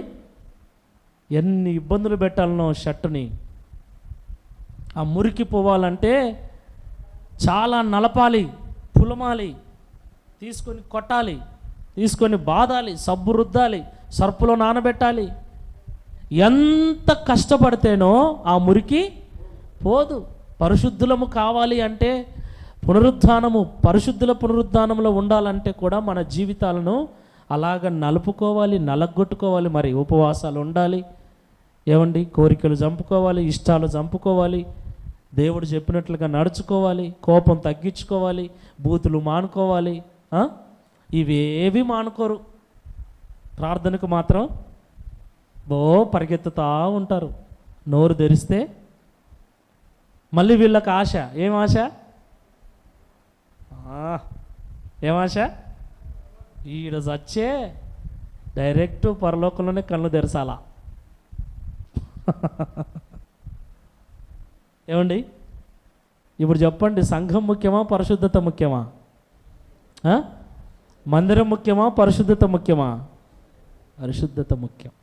Speaker 1: ఎన్ని ఇబ్బందులు పెట్టాలనో షర్టుని. ఆ మురికి పోవాలంటే చాలా నలపాలి, పులమాలి, తీసుకొని కొట్టాలి, తీసుకొని బాదాలి, సబ్బు రుద్దాలి, సర్పులో నానబెట్టాలి. ఎంత కష్టపడితేనో ఆ మురికి పోదు. పరిశుద్ధులము కావాలి అంటే పునరుద్ధానము, పరిశుద్ధుల పునరుద్ధానంలో ఉండాలంటే కూడా మన జీవితాలను అలాగ నలుపుకోవాలి, నలగొట్టుకోవాలి. మరి ఉపవాసాలు ఉండాలి, ఏమండి, కోరికలు చంపుకోవాలి, ఇష్టాలు చంపుకోవాలి, దేవుడు చెప్పినట్లుగా నడుచుకోవాలి, కోపం తగ్గించుకోవాలి, బూతులు మానుకోవాలి. ఇవేవి మానుకోరు, ప్రార్థనకు మాత్రం పరిగెత్తుతూ ఉంటారు. నోరు తెరిస్తే మళ్ళీ వీళ్ళకి ఆశ. ఏం ఆశ? ఏం ఆశ? ఈడ చచ్చే డైరెక్ట్ పరలోకంలోనే కళ్ళు తెరసాలా. ఏమండి, ఇప్పుడు చెప్పండి, సంఘం ముఖ్యమా, పరిశుద్ధత ముఖ్యమా? మందిరం ముఖ్యమా, పరిశుద్ధత ముఖ్యమా? పరిశుద్ధత ముఖ్యం.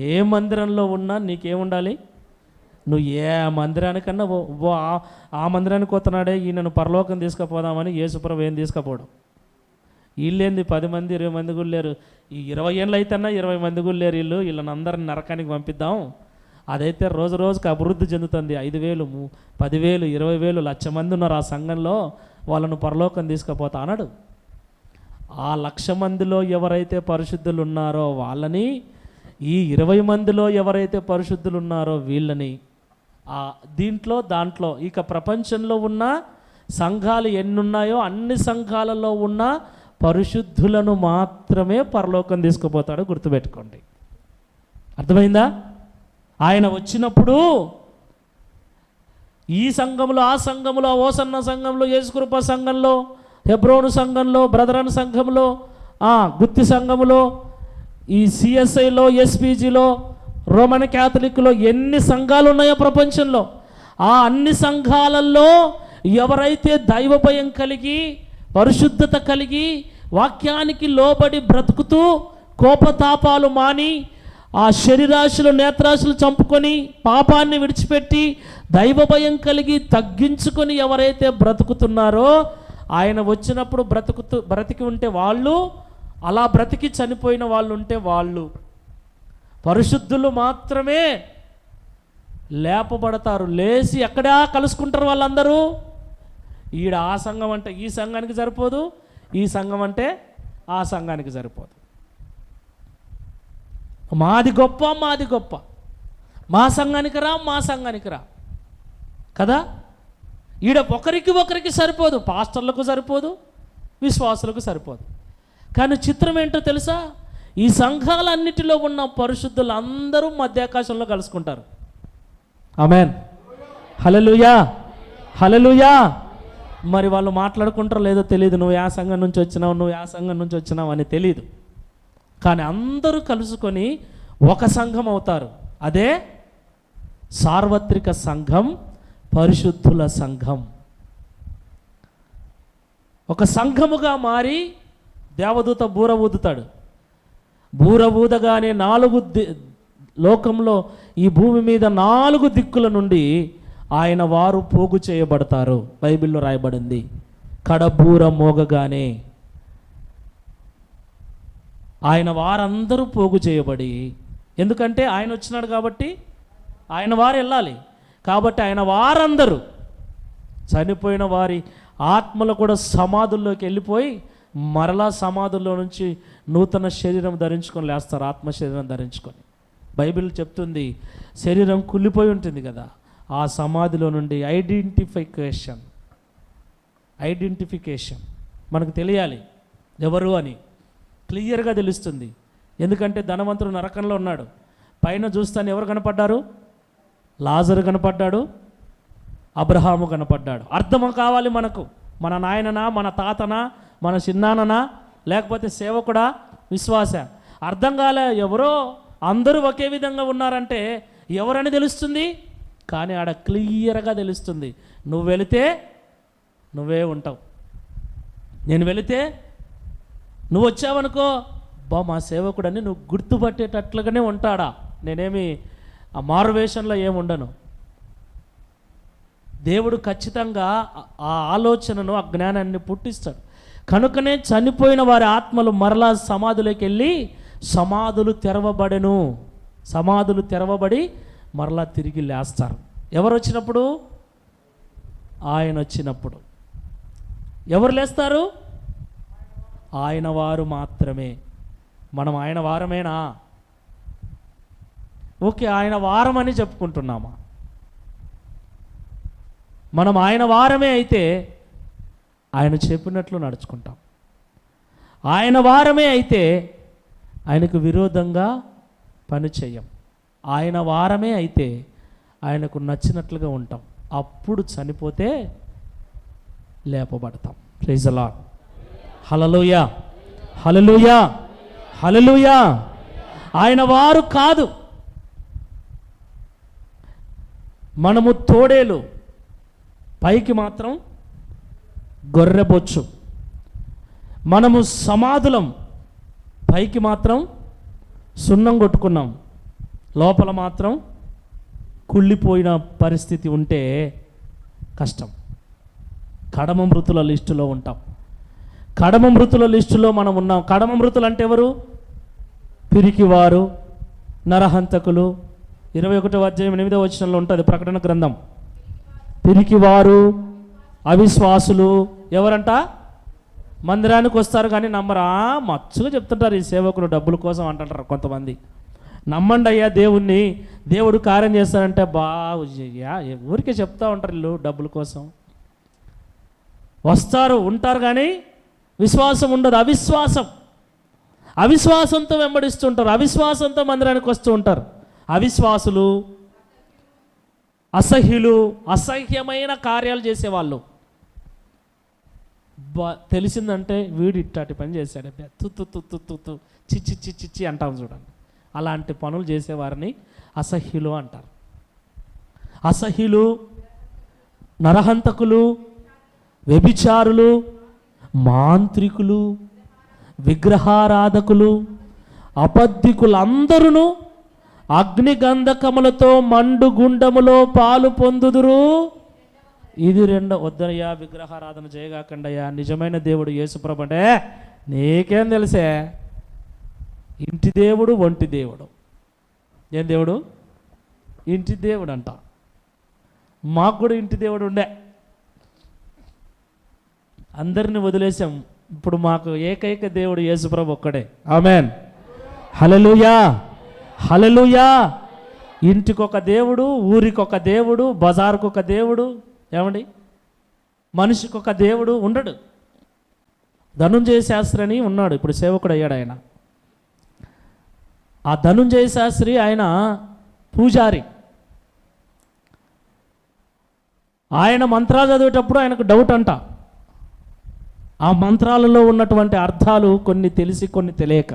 Speaker 1: ఏ మందిరంలో ఉన్నా నీకేముండాలి? నువ్వు ఏ మందిరానికన్నా ఆ మందిరానికి వస్తున్నాడే ఈయనను పరలోకం తీసుకుపోదామని యేసుప్రభు ఏం తీసుకుపోవడం. వీళ్ళేంది 10 మంది 20 మంది కూడా లేరు. ఈ 20 ఏళ్ళు అయితేనా 20 మంది కూడా లేరు. వీళ్ళని అందరిని నరకానికి పంపిద్దాం. అదైతే రోజు రోజుకి అభివృద్ధి చెందుతుంది. 5,000, 10,000, 20,000, 1,00,000 మంది ఉన్నారు ఆ సంఘంలో, వాళ్ళను పరలోకం తీసుకుపోతా అన్నాడు. ఆ 1,00,000 మందిలో ఎవరైతే పరిశుద్ధులు ఉన్నారో వాళ్ళని, ఈ 20 మందిలో ఎవరైతే పరిశుద్ధులు ఉన్నారో వీళ్ళని, దాంట్లో ఇక ప్రపంచంలో ఉన్న సంఘాలు ఎన్నున్నాయో అన్ని సంఘాలలో ఉన్న పరిశుద్ధులను మాత్రమే పరలోకం తీసుకుపోతాడు. గుర్తుపెట్టుకోండి. అర్థమైందా? ఆయన వచ్చినప్పుడు ఈ సంఘంలో, ఆ సంఘంలో, ఓసన్న సంఘంలో, యేసుకృప సంఘంలో, హెబ్రోను సంఘంలో, బ్రదరన్ సంఘంలో, గుత్తి సంఘంలో, ఈ సిఎస్ఐలో, ఎస్పీజీలో, రోమన్ క్యాథలిక్లో ఎన్ని సంఘాలు ఉన్నాయో ప్రపంచంలో, ఆ అన్ని సంఘాలలో ఎవరైతే దైవ భయం కలిగి, పరిశుద్ధత కలిగి, వాక్యానికి లోబడి బ్రతుకుతూ, కోపతాపాలు మాని, ఆ శరీరాశులు నేత్రాశులు చంపుకొని, పాపాన్ని విడిచిపెట్టి, దైవ భయం కలిగి తగ్గించుకొని ఎవరైతే బ్రతుకుతున్నారో, ఆయన వచ్చినప్పుడు బ్రతికి ఉంటే వాళ్ళు, అలా బ్రతికి చనిపోయిన వాళ్ళు ఉంటే వాళ్ళు, పరిశుద్ధులు మాత్రమే లేపబడతారు. లేచి ఎక్కడా కలుసుకుంటారు వాళ్ళందరూ. ఈడ ఆ సంఘం అంటే ఈ సంఘానికి సరిపోదు, ఈ సంఘం అంటే ఆ సంఘానికి సరిపోదు. మాది గొప్ప, మాది గొప్ప, మా సంఘానికి రా, మా సంఘానికి రా కదా. ఈడ ఒకరికి సరిపోదు, పాస్టర్లకు సరిపోదు, విశ్వాసులకు సరిపోదు. కానీ చిత్రం ఏంటో తెలుసా, ఈ సంఘాలన్నిటిలో ఉన్న పరిశుద్ధులు అందరూ మధ్యాకాశంలో కలుసుకుంటారు. ఆమేన్, హల్లెలూయా, హల్లెలూయా. మరి వాళ్ళు మాట్లాడుకుంటారో లేదో తెలియదు, నువ్వు ఆ సంఘం నుంచి వచ్చినావు, నువ్వు ఆ సంఘం నుంచి వచ్చినావు అని తెలియదు. కానీ అందరూ కలుసుకొని ఒక సంఘం అవుతారు. అదే సార్వత్రిక సంఘం, పరిశుద్ధుల సంఘం. ఒక సంఘముగా మారి దేవదూత బూర ఊదుతాడు. బూర ఊదగానే లోకంలో ఈ భూమి మీద 4 దిక్కుల నుండి ఆయన వారు పోగు చేయబడతారు. బైబిల్లో రాయబడింది, కడబూర మోగగానే ఆయన వారందరూ పోగు చేయబడి, ఎందుకంటే ఆయన వచ్చినాడు కాబట్టి ఆయన వారు వెళ్ళాలి కాబట్టి ఆయన వారందరూ చనిపోయిన వారి ఆత్మలు కూడా సమాధుల్లోకి వెళ్ళిపోయి మరలా సమాధుల్లో నుంచి నూతన శరీరం ధరించుకొని లేస్తారు, ఆత్మ శరీరం ధరించుకొని. బైబిల్ చెప్తుంది శరీరం కుళ్ళిపోయి ఉంటుంది కదా, ఆ సమాధిలో నుండి ఐడెంటిఫికేషన్ మనకు తెలియాలి ఎవరు అని క్లియర్గా తెలుస్తుంది. ఎందుకంటే ధనవంతుడు నరకంలో ఉన్నాడు, పైన చూస్తాను ఎవరు కనపడ్డారు? లాజరు కనపడ్డాడు, అబ్రహాము కనపడ్డాడు. అర్థం కావాలి మనకు, మన నాయననా, మన తాతనా, మన చిన్నాననా, లేకపోతే సేవకుడా, విశ్వాస. అర్థం కాలే, ఎవరో అందరూ ఒకే విధంగా ఉన్నారంటే ఎవరని తెలుస్తుంది. కానీ ఆడ క్లియర్గా తెలుస్తుంది, నువ్వు వెళితే నువ్వే ఉంటావు, నేను వెళితే నువ్వు వచ్చావనుకో మా సేవకుడని నువ్వు గుర్తుపట్టేటట్లుగానే ఉంటాడా. నేనేమి ఆ మారువేషంలో ఏముండను. దేవుడు ఖచ్చితంగా ఆ ఆలోచనను, ఆ జ్ఞానాన్ని పుట్టిస్తాడు. కనుకనే చనిపోయిన వారి ఆత్మలు మరలా సమాధులోకి వెళ్ళి సమాధులు తెరవబడి మరలా తిరిగి లేస్తారు. ఎవరు వచ్చినప్పుడు? ఆయన వచ్చినప్పుడు. ఎవరు లేస్తారు? ఆయన వారు మాత్రమే. మనం ఆయన వారమేనా? ఓకే, ఆయన వారం అని చెప్పుకుంటున్నామా? మనం ఆయన వారమే అయితే ఆయన చెప్పినట్లు నడుచుకుంటాం. ఆయన వారమే అయితే ఆయనకు విరోధంగా పని చేయం. ఆయన వారమే అయితే ఆయనకు నచ్చినట్లుగా ఉంటాం. అప్పుడు చనిపోతే లేపబడతాం. Praise the lord. హల్లెలూయా, హల్లెలూయా, హల్లెలూయా. ఆయన వారు కాదు, మనము తోడేలు, పైకి మాత్రం గొర్రెబొచ్చు. మనము సమాధులం, పైకి మాత్రం సున్నం కొట్టుకున్నాం, లోపల మాత్రం కుళ్ళిపోయిన పరిస్థితి ఉంటే కష్టం. కడమ మృతుల లిస్టులో ఉంటాం. కడమ మృతుల లిస్టులో మనం ఉన్నాం. కడమ మృతులు అంటే ఎవరు? పిరికివారు, నరహంతకులు. 21వ అధ్యాయం 8వ వచనంలో ఉంటుంది ప్రకటన గ్రంథం. పిరికివారు, అవిశ్వాసులు ఎవరంట? మందిరానికి వస్తారు కానీ నమ్మరా. మచ్చుగా చెప్తుంటారు ఈ సేవకులు డబ్బుల కోసం అంటుంటారు కొంతమంది. నమ్మండి అయ్యా దేవుణ్ణి, దేవుడు కార్యం చేస్తారంటే ఊరికే చెప్తా ఉంటారు వీళ్ళు డబ్బుల కోసం. వస్తారు, ఉంటారు కానీ విశ్వాసం ఉండదు. అవిశ్వాసంతో వెంబడిస్తుంటారు, అవిశ్వాసంతో మందిరానికి వస్తూ ఉంటారు. అవిశ్వాసులు, అసహ్యులు, అసహ్యమైన కార్యాలు చేసేవాళ్ళు. తెలిసిందంటే వీడు ఇట్టాటి పని చేశాడు, తు చిచ్చి చిచ్చి అంటాం చూడండి. అలాంటి పనులు చేసేవారిని అసహ్యులు అంటారు. అసహ్యులు, నరహంతకులు, వ్యభిచారులు, మాంత్రికులు, విగ్రహారాధకులు, అబద్ధికులందరూ అగ్నిగంధకములతో మండు గుండములో పాలు పొందుదురు. ఇది వద్దయ్యా, విగ్రహారాధన చేయగాకండయ్యా, నిజమైన దేవుడు యేసుప్రభు అంటే నీకేం తెలిసే? ఇంటి దేవుడు, ఒంటి దేవుడు. ఏం దేవుడు? ఇంటి దేవుడు అంట. మాకు కూడా ఇంటి దేవుడు ఉండే, అందరిని వదిలేసాం. ఇప్పుడు మాకు ఏకైక దేవుడు యేసుప్రభు ఒక్కడే. ఆమేన్, హల్లెలూయా, హల్లెలూయా. ఇంటికొక దేవుడు, ఊరికొక దేవుడు, బజారుకు ఒక దేవుడు. ఏమండి, మనిషికి ఒక దేవుడు ఉండడు. ధనుంజయ శాస్త్రి అని ఉన్నాడు, ఇప్పుడు సేవకుడు అయ్యాడు ఆయన. ఆ ధనుంజయ శాస్త్రి ఆయన పూజారి. ఆయన మంత్రాలు చదివేటప్పుడు ఆయనకు డౌట్ అంట. ఆ మంత్రాలలో ఉన్నటువంటి అర్థాలు కొన్ని తెలిసి కొన్ని తెలియక.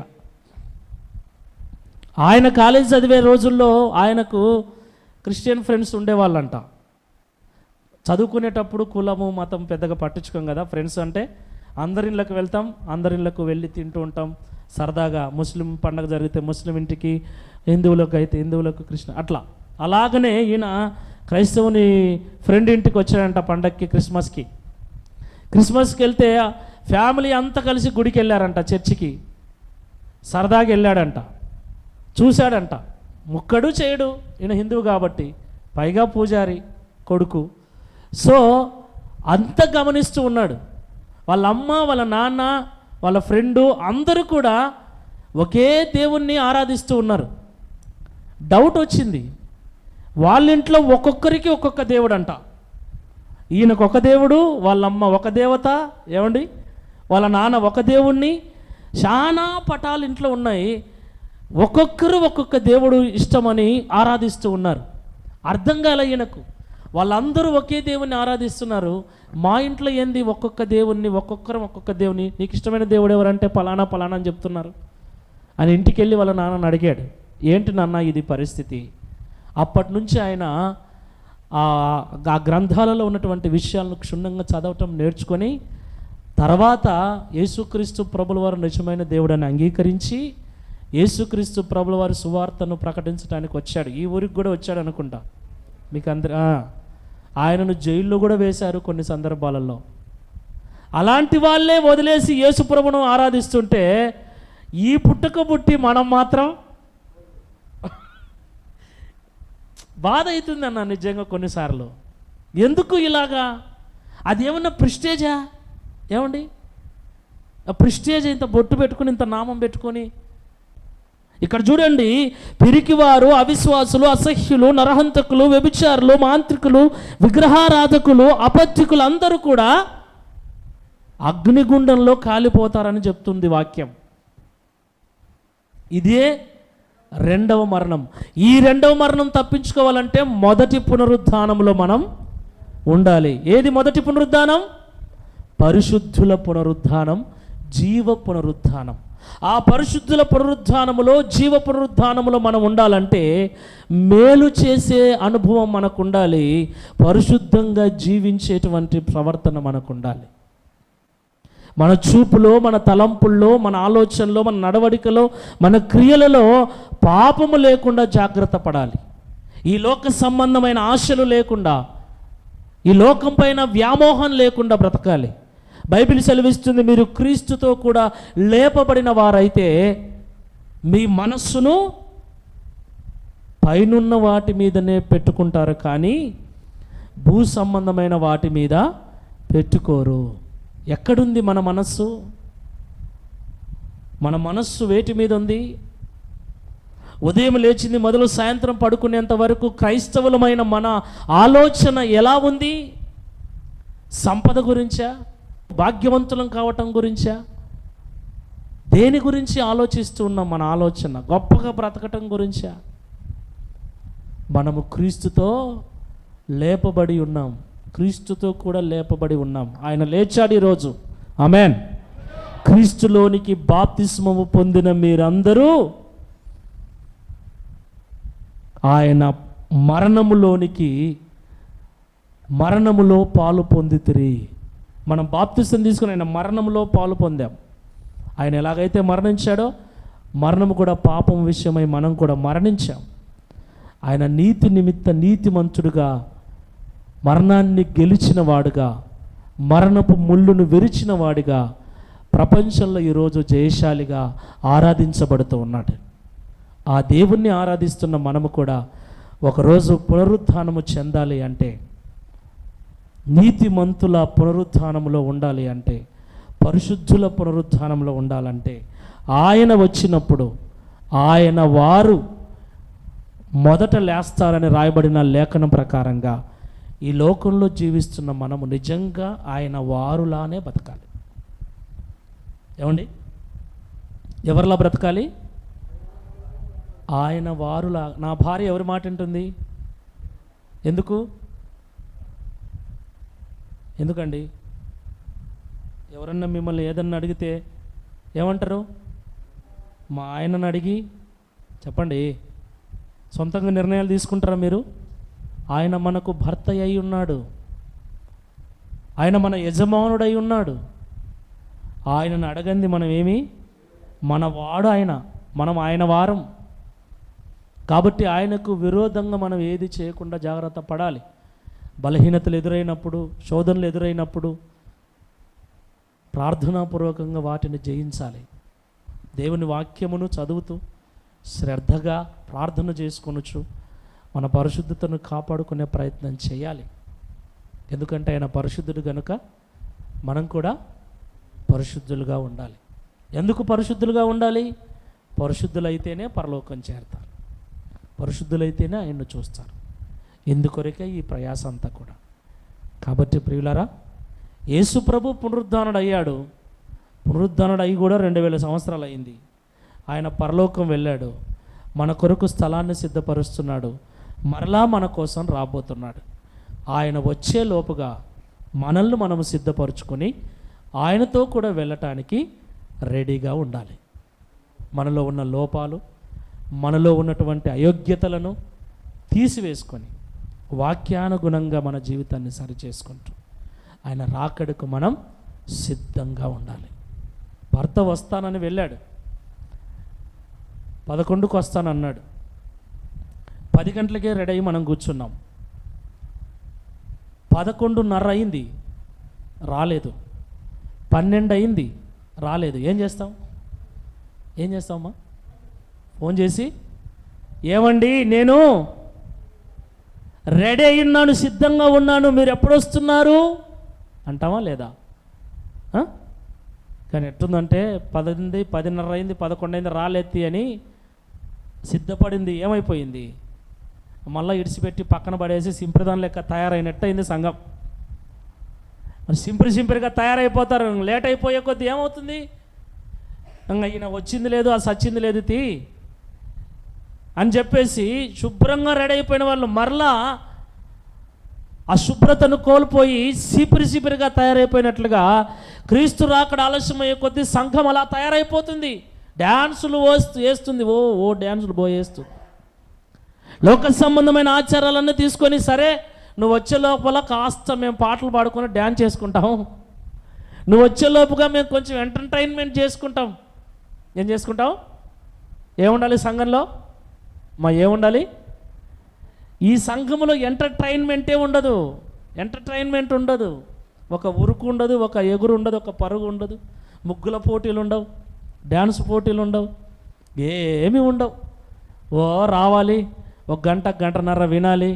Speaker 1: ఆయన కాలేజ్ చదివే రోజుల్లో ఆయనకు క్రిస్టియన్ ఫ్రెండ్స్ ఉండేవాళ్ళంట. చదువుకునేటప్పుడు కులము మతం పెద్దగా పట్టించుకోం కదా, ఫ్రెండ్స్ అంటే అందరిళ్ళకి వెళ్తాం, అందరిళ్ళకు వెళ్ళి తింటూ ఉంటాం సరదాగా. ముస్లిం పండగ జరిగితే ముస్లిం ఇంటికి, హిందువులకు అయితే హిందువులకు, కృష్ణ అట్లా. అలాగనే ఈయన క్రైస్తవుని ఫ్రెండ్ ఇంటికి వచ్చాడంట పండగకి, క్రిస్మస్కి వెళ్తే ఫ్యామిలీ అంతా కలిసి గుడికి వెళ్ళారంట, చర్చికి సరదాగా వెళ్ళాడంట. చూశాడంట, ముక్కడు చేయడు, ఈయన హిందువు కాబట్టి, పైగా పూజారి కొడుకు. సో అంత గమనిస్తూ ఉన్నాడు. వాళ్ళ అమ్మ, వాళ్ళ నాన్న, వాళ్ళ ఫ్రెండు అందరూ కూడా ఒకే దేవుణ్ణి ఆరాధిస్తూ ఉన్నారు. డౌట్ వచ్చింది, వాళ్ళ ఇంట్లో ఒక్కొక్కరికి ఒక్కొక్క దేవుడు అంట. ఈయనకు ఒక దేవుడు, వాళ్ళ అమ్మ ఒక దేవత, ఏమండి వాళ్ళ నాన్న ఒక దేవుణ్ణి. చాలా పటాలు ఇంట్లో ఉన్నాయి, ఒక్కొక్కరు ఒక్కొక్క దేవుడు ఇష్టమని ఆరాధిస్తూ ఉన్నారు. అర్థం కాలే ఈయనకు, వాళ్ళందరూ ఒకే దేవుణ్ణి ఆరాధిస్తున్నారు, మా ఇంట్లో ఏంది ఒక్కొక్క దేవుణ్ణి, ఒక్కొక్కరు ఒక్కొక్క దేవుని, నీకు ఇష్టమైన దేవుడు ఎవరంటే పలానా పలానా అని చెప్తున్నారు అని ఇంటికి వెళ్ళి వాళ్ళ నాన్నని అడిగాడు, ఏంటి నాన్న ఇది పరిస్థితి. అప్పటి నుంచి ఆయన ఆ గ్రంథాలలో ఉన్నటువంటి విషయాలను క్షుణ్ణంగా చదవటం నేర్చుకొని, తర్వాత యేసుక్రీస్తు ప్రభుల వారు నిజమైన దేవుడని అంగీకరించి యేసుక్రీస్తు ప్రభుల వారి సువార్తను ప్రకటించడానికి వచ్చాడు. ఈ ఊరికి కూడా వచ్చాడు అనుకుంటా మీకు అందరూ. ఆయనను జైల్లో కూడా వేశారు కొన్ని సందర్భాలలో. అలాంటి వాళ్ళే వదిలేసి యేసు ప్రభును ఆరాధిస్తుంటే ఈ పుట్టుక పుట్టి మనం మాత్రం బాధ అవుతుంది అన్న నిజంగా కొన్నిసార్లు. ఎందుకు ఇలాగా? అదేమన్నా ప్రిస్టేజా? ఏమండి ప్రిస్టేజ్, ఇంత బొట్టు పెట్టుకుని ఇంత నామం పెట్టుకొని. ఇక్కడ చూడండి, పిరికివారు, అవిశ్వాసులు, అసహ్యులు, నరహంతకులు, వ్యభిచారులు, మాంత్రికులు, విగ్రహారాధకులు, అపత్తికులు అందరూ కూడా అగ్నిగుండంలో కాలిపోతారని చెప్తుంది వాక్యం. ఇదే రెండవ మరణం. ఈ రెండవ మరణం తప్పించుకోవాలంటే మొదటి పునరుద్ధానంలో మనం ఉండాలి. ఏది మొదటి పునరుద్ధానం? పరిశుద్ధుల పునరుద్ధానం, జీవ పునరుద్ధానం. ఆ పరిశుద్ధుల పునరుద్ధానములో, జీవ పునరుద్ధానములో మనం ఉండాలంటే మేలు చేసే అనుభవం మనకు ఉండాలి, పరిశుద్ధంగా జీవించేటువంటి ప్రవర్తన మనకు ఉండాలి. మన చూపులో, మన తలంపుల్లో, మన ఆలోచనలో, మన నడవడికలో, మన క్రియలలో పాపము లేకుండా జాగ్రత్త పడాలి. ఈ లోక సంబంధమైన ఆశలు లేకుండా, ఈ లోకం పైన వ్యామోహం లేకుండా బ్రతకాలి. బైబిల్ సెలవిస్తుంది, మీరు క్రీస్తుతో కూడా లేపబడిన వారైతే మీ మనస్సును పైనున్న వాటి మీదనే పెట్టుకుంటారు, కానీ భూ సంబంధమైన వాటి మీద పెట్టుకోరు. ఎక్కడుంది మన మనస్సు? మన మనస్సు వేటి మీద ఉంది? ఉదయం లేచింది మొదలు సాయంత్రం పడుకునేంత వరకు క్రైస్తవులమైన మన ఆలోచన ఎలా ఉంది? సంపద గురించా? భాగ్యవంతులం కావటం గురించా? దేని గురించి ఆలోచిస్తూ ఉన్నాం? మన ఆలోచన గొప్పగా బ్రతకటం గురించా? మనము క్రీస్తుతో లేపబడి ఉన్నాం, క్రీస్తుతో కూడా లేపబడి ఉన్నాం. ఆయన లేచాడు ఈరోజు. ఆమేన్. క్రీస్తులోనికి బాప్తిస్మము పొందిన మీరందరూ ఆయన మరణములో పాలు పొందితిరి. మనం బాప్తిసం తీసుకుని ఆయన మరణంలో పాలు పొందాం. ఆయన ఎలాగైతే మరణించాడో, మరణము కూడా పాపం విషయమై మనం కూడా మరణించాం. ఆయన నీతి నిమిత్త నీతిమంతుడుగా, మరణాన్ని గెలిచిన వాడుగా, మరణపు ముళ్ళును విరిచిన వాడిగా ప్రపంచంలో ఈరోజు జయశాలిగా ఆరాధించబడుతూ ఉన్నాడు. ఆ దేవుణ్ణి ఆరాధిస్తున్న మనము కూడా ఒకరోజు పునరుత్థానము చెందాలి అంటే, నీతిమంతుల పునరుత్థానంలో ఉండాలి అంటే, పరిశుద్ధుల పునరుత్థానంలో ఉండాలంటే, ఆయన వచ్చినప్పుడు ఆయన వారు మొదట లేస్తారని రాయబడిన లేఖనం ప్రకారంగా ఈ లోకంలో జీవిస్తున్న మనము నిజంగా ఆయన వారులానే బతకాలి. ఏమండి? ఎవరిలా బ్రతకాలి? ఆయన వారులా. నా భార్య ఎవరి మాట వింటుంది? ఎందుకండి? ఎవరన్నా మిమ్మల్ని ఏదన్నా అడిగితే ఏమంటారు? మా ఆయనను అడిగి చెప్పండి. సొంతంగా నిర్ణయాలు తీసుకుంటారా మీరు? ఆయన మనకు భర్త అయి ఉన్నాడు, ఆయన మన యజమానుడై ఉన్నాడు. ఆయనను అడగంది మనం ఏమి? మన వాడు ఆయన, మనం ఆయన వారం. కాబట్టి ఆయనకు విరోధంగా మనం ఏది చేయకుండా జాగ్రత్త పడాలి. బలహీనతలు ఎదురైనప్పుడు, శోధనలు ఎదురైనప్పుడు ప్రార్థనాపూర్వకంగా వాటిని జయించాలి. దేవుని వాక్యమును చదువుతూ శ్రద్ధగా ప్రార్థన చేసుకొనొచ్చు మన పరిశుద్ధతను కాపాడుకునే ప్రయత్నం చేయాలి. ఎందుకంటే ఆయన పరిశుద్ధుడు కనుక మనం కూడా పరిశుద్ధులుగా ఉండాలి. ఎందుకు పరిశుద్ధులుగా ఉండాలి? పరిశుద్ధులైతేనే పరలోకం చేరతారు, పరిశుద్ధులైతేనే ఆయన్ను చూస్తారు. ఎందుకొరకే ఈ ప్రయాస అంతా కూడా. కాబట్టి ప్రియులారా, యేసు ప్రభు పునరుద్ధానుడు అయ్యాడు. పునరుద్ధానుడు అయ్యి కూడా 2000 సంవత్సరాలు అయింది. ఆయన పరలోకం వెళ్ళాడు, మన కొరకు స్థలాన్ని సిద్ధపరుస్తున్నాడు, మరలా మన కోసం రాబోతున్నాడు. ఆయన వచ్చే లోపుగా మనల్ని మనము సిద్ధపరుచుకొని ఆయనతో కూడా వెళ్ళటానికి రెడీగా ఉండాలి. మనలో ఉన్న లోపాలు, మనలో ఉన్నటువంటి అయోగ్యతలను తీసివేసుకొని వాక్యానుగుణంగా మన జీవితాన్ని సరిచేసుకుంటూ ఆయన రాకడకు మనం సిద్ధంగా ఉండాలి. భర్త వస్తానని వెళ్ళాడు, 11కు వస్తానన్నాడు. 10 గంటలకే రెడీ అయ్యి మనం కూర్చున్నాం. 11:30 అయింది, రాలేదు. 12 అయింది, రాలేదు. ఏం చేస్తామమ్మా? ఫోన్ చేసి ఏమండి నేను రెడీ అయ్యున్నాను, సిద్ధంగా ఉన్నాను, మీరు ఎప్పుడు వస్తున్నారు అంటామా లేదా? కానీ ఎట్టుందంటే 10:30 అయింది, 11 అయింది, రాలేత్తి అని సిద్ధపడింది ఏమైపోయింది? మళ్ళీ ఇడిచిపెట్టి పక్కన పడేసి సింప్రదాన్ లెక్క తయారైనట్టు అయింది సంఘం. మరి సింపుల్గా తయారైపోతారు. లేట్ అయిపోయే కొద్దీ ఏమవుతుంది? ఇంకా ఈయన వచ్చింది లేదు, అది సచ్చింది లేదు తీ అని చెప్పేసి శుభ్రంగా రెడీ అయిపోయిన వాళ్ళు మరలా అశుభ్రతను కోల్పోయి సిపిరిగా తయారైపోయినట్లుగా క్రీస్తు రాకడ ఆలస్యమయ్యే కొద్దీ సంఘం అలా తయారైపోతుంది. డ్యాన్సులు వేస్తుంది, ఓ డ్యాన్సులు పోయేస్తూ లోక సంబంధమైన ఆచారాలన్నీ తీసుకొని, సరే నువ్వు వచ్చే లోపల కాస్త మేము పాటలు పాడుకొని డ్యాన్స్ చేసుకుంటాం, నువ్వు వచ్చే లోపుగా మేము కొంచెం ఎంటర్టైన్మెంట్ చేసుకుంటాం. ఏం చేసుకుంటాం? ఏముండాలి సంఘంలో? ఏముండాలి? ఈ సంఘములో ఎంటర్టైన్మెంటే ఉండదు, ఎంటర్టైన్మెంట్ ఉండదు. ఒక ఉరుకు ఉండదు, ఒక ఎగురు ఉండదు, ఒక పరుగు ఉండదు, ముగ్గుల పోటీలు ఉండవు, డ్యాన్స్ పోటీలు ఉండవు, ఏమీ ఉండవు. రావాలి, 1 గంట 1.5 గంటన్నర వినాలి,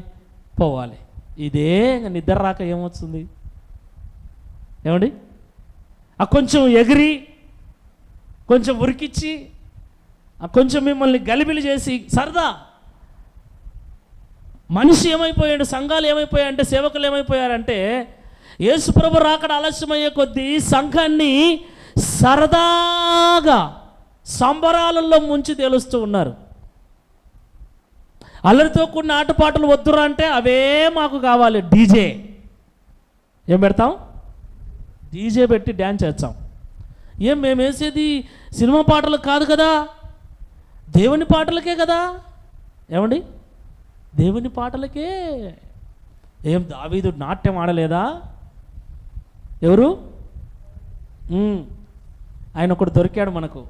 Speaker 1: పోవాలి. ఇదే నిద్ర రాక ఏమొస్తుంది? ఏమండి? కొంచెం ఎగిరి, కొంచెం ఉరికిచ్చి, కొంచెం మిమ్మల్ని గలిబిలి చేసి సరదా. మనిషి ఏమైపోయాడు, సంఘాలు ఏమైపోయాయంటే, సేవకులు ఏమైపోయారంటే, యేసుప్రభు రాకడ ఆలస్యమయ్యే కొద్దీ సంఘాన్ని సరదాగా సంబరాలలో ముంచి తేలుస్తూ ఉన్నారు. అల్లరితో కూడిన ఆటపాటలు వద్దురా అంటే అవే మాకు కావాలి. డీజే ఏం పెడతాం? డీజే పెట్టి డ్యాన్స్ చేస్తాం. మేము వేసేది సినిమా పాటలు కాదు కదా, దేవుని పాటలకే కదా. ఏమండి? దేవుని పాటలకే. ఏం దావీదు నాట్యం ఆడలేదా? ఎవరు? ఆయన ఒకడు దొరికాడు మనకు.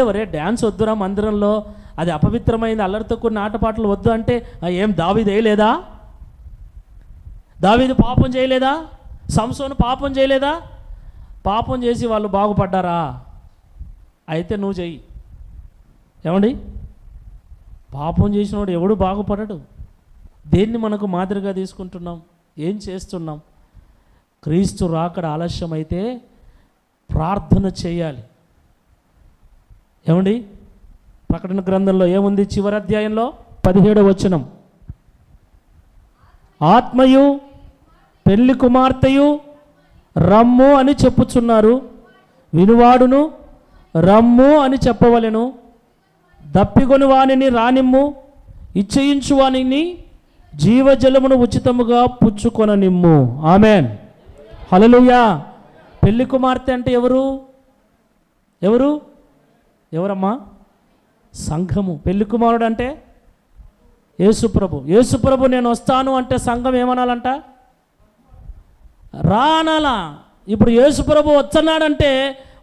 Speaker 1: ఎవడే డ్యాన్స్ వద్దురా మందిరంలో, అది అపవిత్రమైంది, అల్లరితో కొన్ని ఆటపాటలు వద్దు అంటే ఏం దావీదు వేయలేదా? దావీదు పాపం చేయలేదా? సంసోను పాపం చేయలేదా? పాపం చేసి వాళ్ళు బాగుపడ్డారా? అయితే నువ్వు చెయ్యి. ఏమండి? పాపం చేసినవాడు ఎవడు బాగుపడడు. దేన్ని మనకు మాదిరిగా తీసుకుంటున్నాం? ఏం చేస్తున్నాం? క్రీస్తు రాకడ ఆలస్యమైతే ప్రార్థన చేయాలి. ఏమండి? ప్రకటన గ్రంథంలో ఏముంది? చివరి అధ్యాయంలో 17వ వచనం, ఆత్మయు పెళ్లి కుమార్తెయు రమ్ము అని చెప్పుచున్నారు, వినువాడును రమ్ము అని చెప్పవలెను, దప్పికొని వానిని రానిమ్ము, ఇచ్చయించు వానిని జీవజలమును ఉచితముగా పుచ్చుకొననిమ్ము. ఆమెన్. హల్లెలూయా. పెళ్లి కుమార్తె అంటే ఎవరు? ఎవరు? ఎవరమ్మా? సంఘము. పెళ్లి కుమారుడు అంటే యేసుప్రభు. యేసుప్రభు నేను వస్తాను అంటే సంఘం ఏమనాలంట? రా అనాలా. ఇప్పుడు యేసుప్రభు వచ్చన్నాడంటే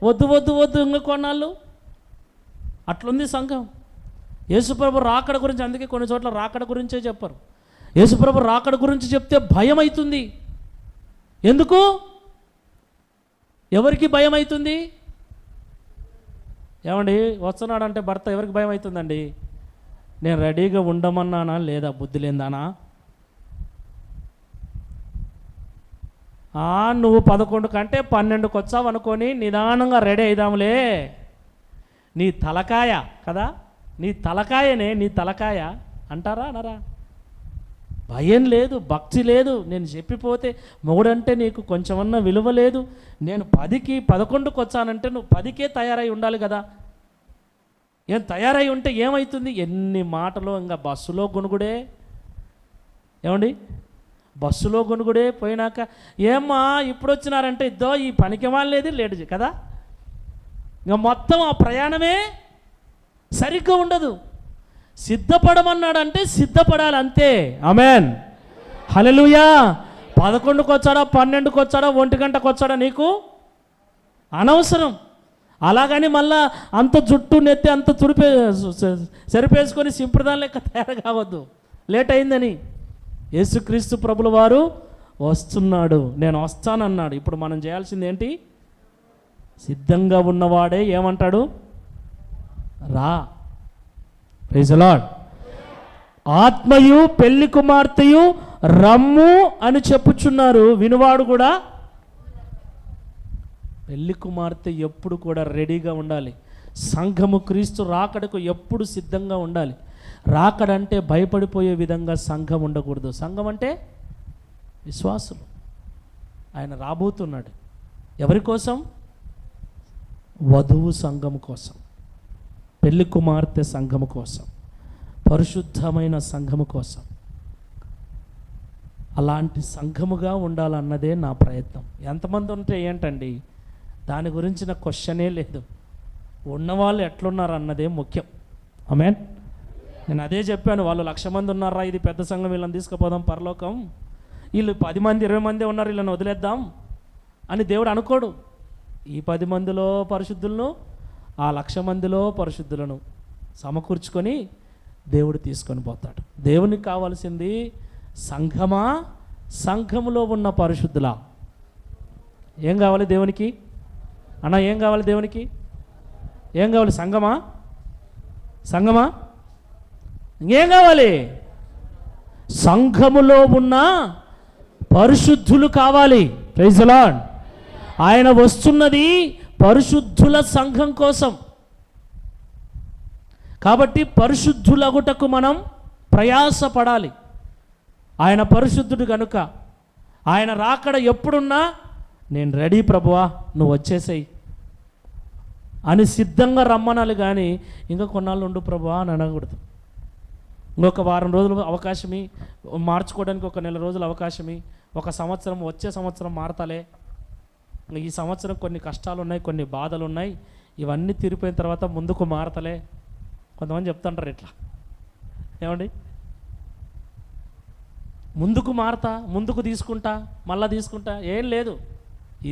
Speaker 1: వద్దు వద్దు వద్దు ఇంక కొన్నాళ్ళు అట్లుంది సంఘం. యేసుప్రభు రాకడ గురించి, అందుకే కొన్ని చోట్ల రాకడ గురించే చెప్పరు. యేసుప్రభు రాకడ గురించి చెప్తే భయం అవుతుంది. ఎందుకు? ఎవరికి భయం అవుతుంది? ఏమండి, వస్తున్నాడంటే భర్త ఎవరికి భయం అవుతుందండి? నేను రెడీగా ఉండమన్నానా లేదా? బుద్ధి లేదానా? నువ్వు 11 కంటే 12కి వచ్చావు అనుకొని నిదానంగా రెడీ అయిదాములే. నీ తలకాయ కదా, నీ తలకాయనే, నీ తలకాయ అంటారా అనరా? భయం లేదు, భక్తి లేదు. నేను చెప్పిపోతే మొగుడంటే నీకు కొంచెమన్నా విలువ లేదు. నేను 10కి 11కి వచ్చానంటే నువ్వు 10కే తయారై ఉండాలి కదా. ఏం తయారై ఉంటే ఏమవుతుంది? ఎన్ని మాటలు. ఇంకా బస్సులో గొనుగుడే. ఏమండి, బస్సులో గొనుగుడే. పోయినాక ఏమ్మా ఇప్పుడు వచ్చినారంటే ఇద్దో ఈ పనికి వాళ్ళేది లేడు కదా. ఇంకా మొత్తం ఆ ప్రయాణమే సరిగ్గా ఉండదు. సిద్ధపడమన్నాడంటే సిద్ధపడాలి అంతే. ఆమెన్. హల్లెలూయా. 11కి వచ్చాడా, 12కి వచ్చాడా, 1 గంటకు వచ్చాడా నీకు అనవసరం. అలాగని మళ్ళా అంత జుట్టు నెత్తి అంత సరిపేసుకొని సింప్రదాయం లెక్క తయారు కావద్దు లేట్ అయిందని. యేసుక్రీస్తు ప్రభుల వారు వస్తున్నాడు, నేను వస్తానన్నాడు. ఇప్పుడు మనం చేయాల్సింది ఏంటి? సిద్ధంగా ఉన్నవాడే ఏమంటాడు? రా. Praise the lord. ఆత్మయు పెళ్లి కుమార్తెయు రమ్ము అని చెప్పుచున్నారు, వినువాడు కూడా. పెళ్లి కుమార్తె ఎప్పుడు కూడా రెడీగా ఉండాలి. సంఘము క్రీస్తు రాకడకు ఎప్పుడు సిద్ధంగా ఉండాలి. రాకడంటే భయపడిపోయే విధంగా సంఘం ఉండకూడదు. సంఘం అంటే విశ్వాసులు. ఆయన రాబోతున్నాడు. ఎవరి కోసం? వధువు సంఘము కోసం, పెళ్లి కుమార్తె సంఘము కోసం, పరిశుద్ధమైన సంఘము కోసం. అలాంటి సంఘముగా ఉండాలన్నదే నా ప్రయత్నం. ఎంతమంది ఉంటే ఏంటండి, దాని గురించిన క్వశ్చనే లేదు. ఉన్నవాళ్ళు ఎట్లున్నారు అన్నదే ముఖ్యం. ఆమేన్. నేను అదే చెప్పాను. వాళ్ళు 1,00,000 మంది ఉన్నారా, ఇది పెద్ద సంఘం, వీళ్ళని తీసుకుపోదాం పరలోకం, వీళ్ళు 10 మంది 20 మంది ఉన్నారు, వీళ్ళని వదిలేద్దాం అని దేవుడు అనుకోడు. ఈ 10 మందిలో పరిశుద్ధులను, ఆ 1,00,000 మందిలో పరిశుద్ధులను సమకూర్చుకొని దేవుడు తీసుకొని పోతాడు. దేవునికి కావాల్సింది సంఘమా, సంఘములో ఉన్న పరిశుద్ధులా? ఏం కావాలి దేవునికి అన్న? ఏం కావాలి దేవునికి? ఏం కావాలి? సంఘమా? సంఘమా? ఏం కావాలి? సంఘములో ఉన్న పరిశుద్ధులు కావాలి. Praise the lord. ఆయన వస్తున్నది పరిశుద్ధుల సంఘం కోసం. కాబట్టి పరిశుద్ధులగుటకు మనం ప్రయాసపడాలి. ఆయన పరిశుద్ధుడు కనుక ఆయన రాకడ ఎప్పుడున్నా నేను రెడీ ప్రభువా, నువ్వు వచ్చేసేయి అని సిద్ధంగా రమ్మనాలి. కానీ ఇంకా కొన్నాళ్ళు ఉండు ప్రభువా అని అనకూడదు. ఇంకొక వారం రోజులు అవకాశమి, మార్చుకోవడానికి ఒక నెల రోజులు అవకాశమి, 1 సంవత్సరం, వచ్చే సంవత్సరం మారతాలే, ఈ సంవత్సరం కొన్ని కష్టాలు ఉన్నాయి, కొన్ని బాధలు ఉన్నాయి, ఇవన్నీ తీరిపోయిన తర్వాత ముందుకు మారతలే. కొంతమంది చెప్తుంటారు ఇట్లా. ఏమండి, ముందుకు మారతా, ముందుకు తీసుకుంటా, మళ్ళా తీసుకుంటా, ఏం లేదు.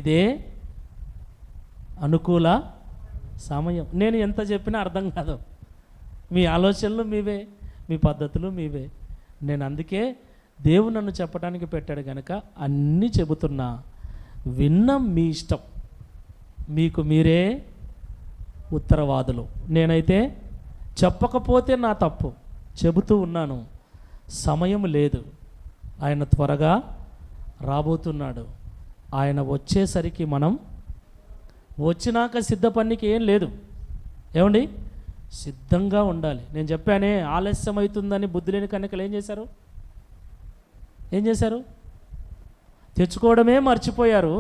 Speaker 1: ఇదే అనుకూల సమయం. నేను ఎంత చెప్పినా అర్థం కాదు. మీ ఆలోచనలు మీవే, మీ పద్ధతులు మీవే. నేను అందుకే దేవుడు నన్ను చెప్పడానికి పెట్టాడు కనుక అన్నీ చెబుతున్నా. విన్నాం, మీ ఇష్టం, మీకు మీరే ఉత్తరవాదులు. నేనైతే చెప్పకపోతే నా తప్పు, చెబుతూ ఉన్నాను. సమయం లేదు, ఆయన త్వరగా రాబోతున్నాడు. ఆయన వచ్చేసరికి మనం వచ్చినాక సిద్ధపనికి ఏం లేదు. ఏమండి, సిద్ధంగా ఉండాలి. నేను చెప్పానే ఆలస్యం అవుతుందని బుద్ధి లేని కన్యకలు ఏం చేశారు? ఏం చేశారు? తెచ్చుకోవడమే మర్చిపోయారు,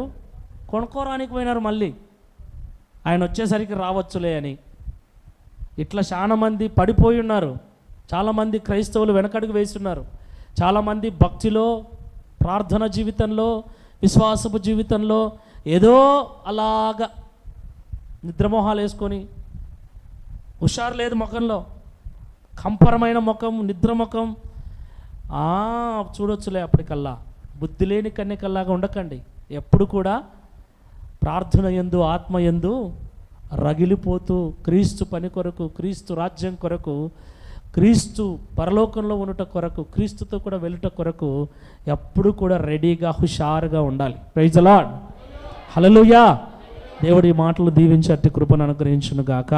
Speaker 1: కొనుక్కోరానికి పోయినారు. మళ్ళీ ఆయన వచ్చేసరికి రావచ్చులే అని. ఇట్లా చాలా మంది పడిపోయి ఉన్నారు. చాలామంది క్రైస్తవులు వెనకడుగు వేస్తున్నారు. చాలామంది భక్తిలో, ప్రార్థన జీవితంలో, విశ్వాసపు జీవితంలో ఏదో అలాగా నిద్రమోహాలు వేసుకొని, హుషారు లేదు ముఖంలో, కంపరమైన ముఖం, నిద్ర ముఖం. చూడొచ్చులే అప్పటికల్లా. బుద్ధి లేని కన్యకల్లాగా ఉండకండి. ఎప్పుడు కూడా ప్రార్థన యందు, ఆత్మ యందు రగిలిపోతూ, క్రీస్తు పని కొరకు, క్రీస్తు రాజ్యం కొరకు, క్రీస్తు పరలోకంలో ఉండుట కొరకు, క్రీస్తుతో కూడా వెళ్ళుట కొరకు ఎప్పుడు కూడా రెడీగా, హుషారుగా ఉండాలి. Praise the lord. హల్లెలూయా. దేవుడి మాటలు దీవించి అట్టి కృపను అనుగ్రహించును గాక.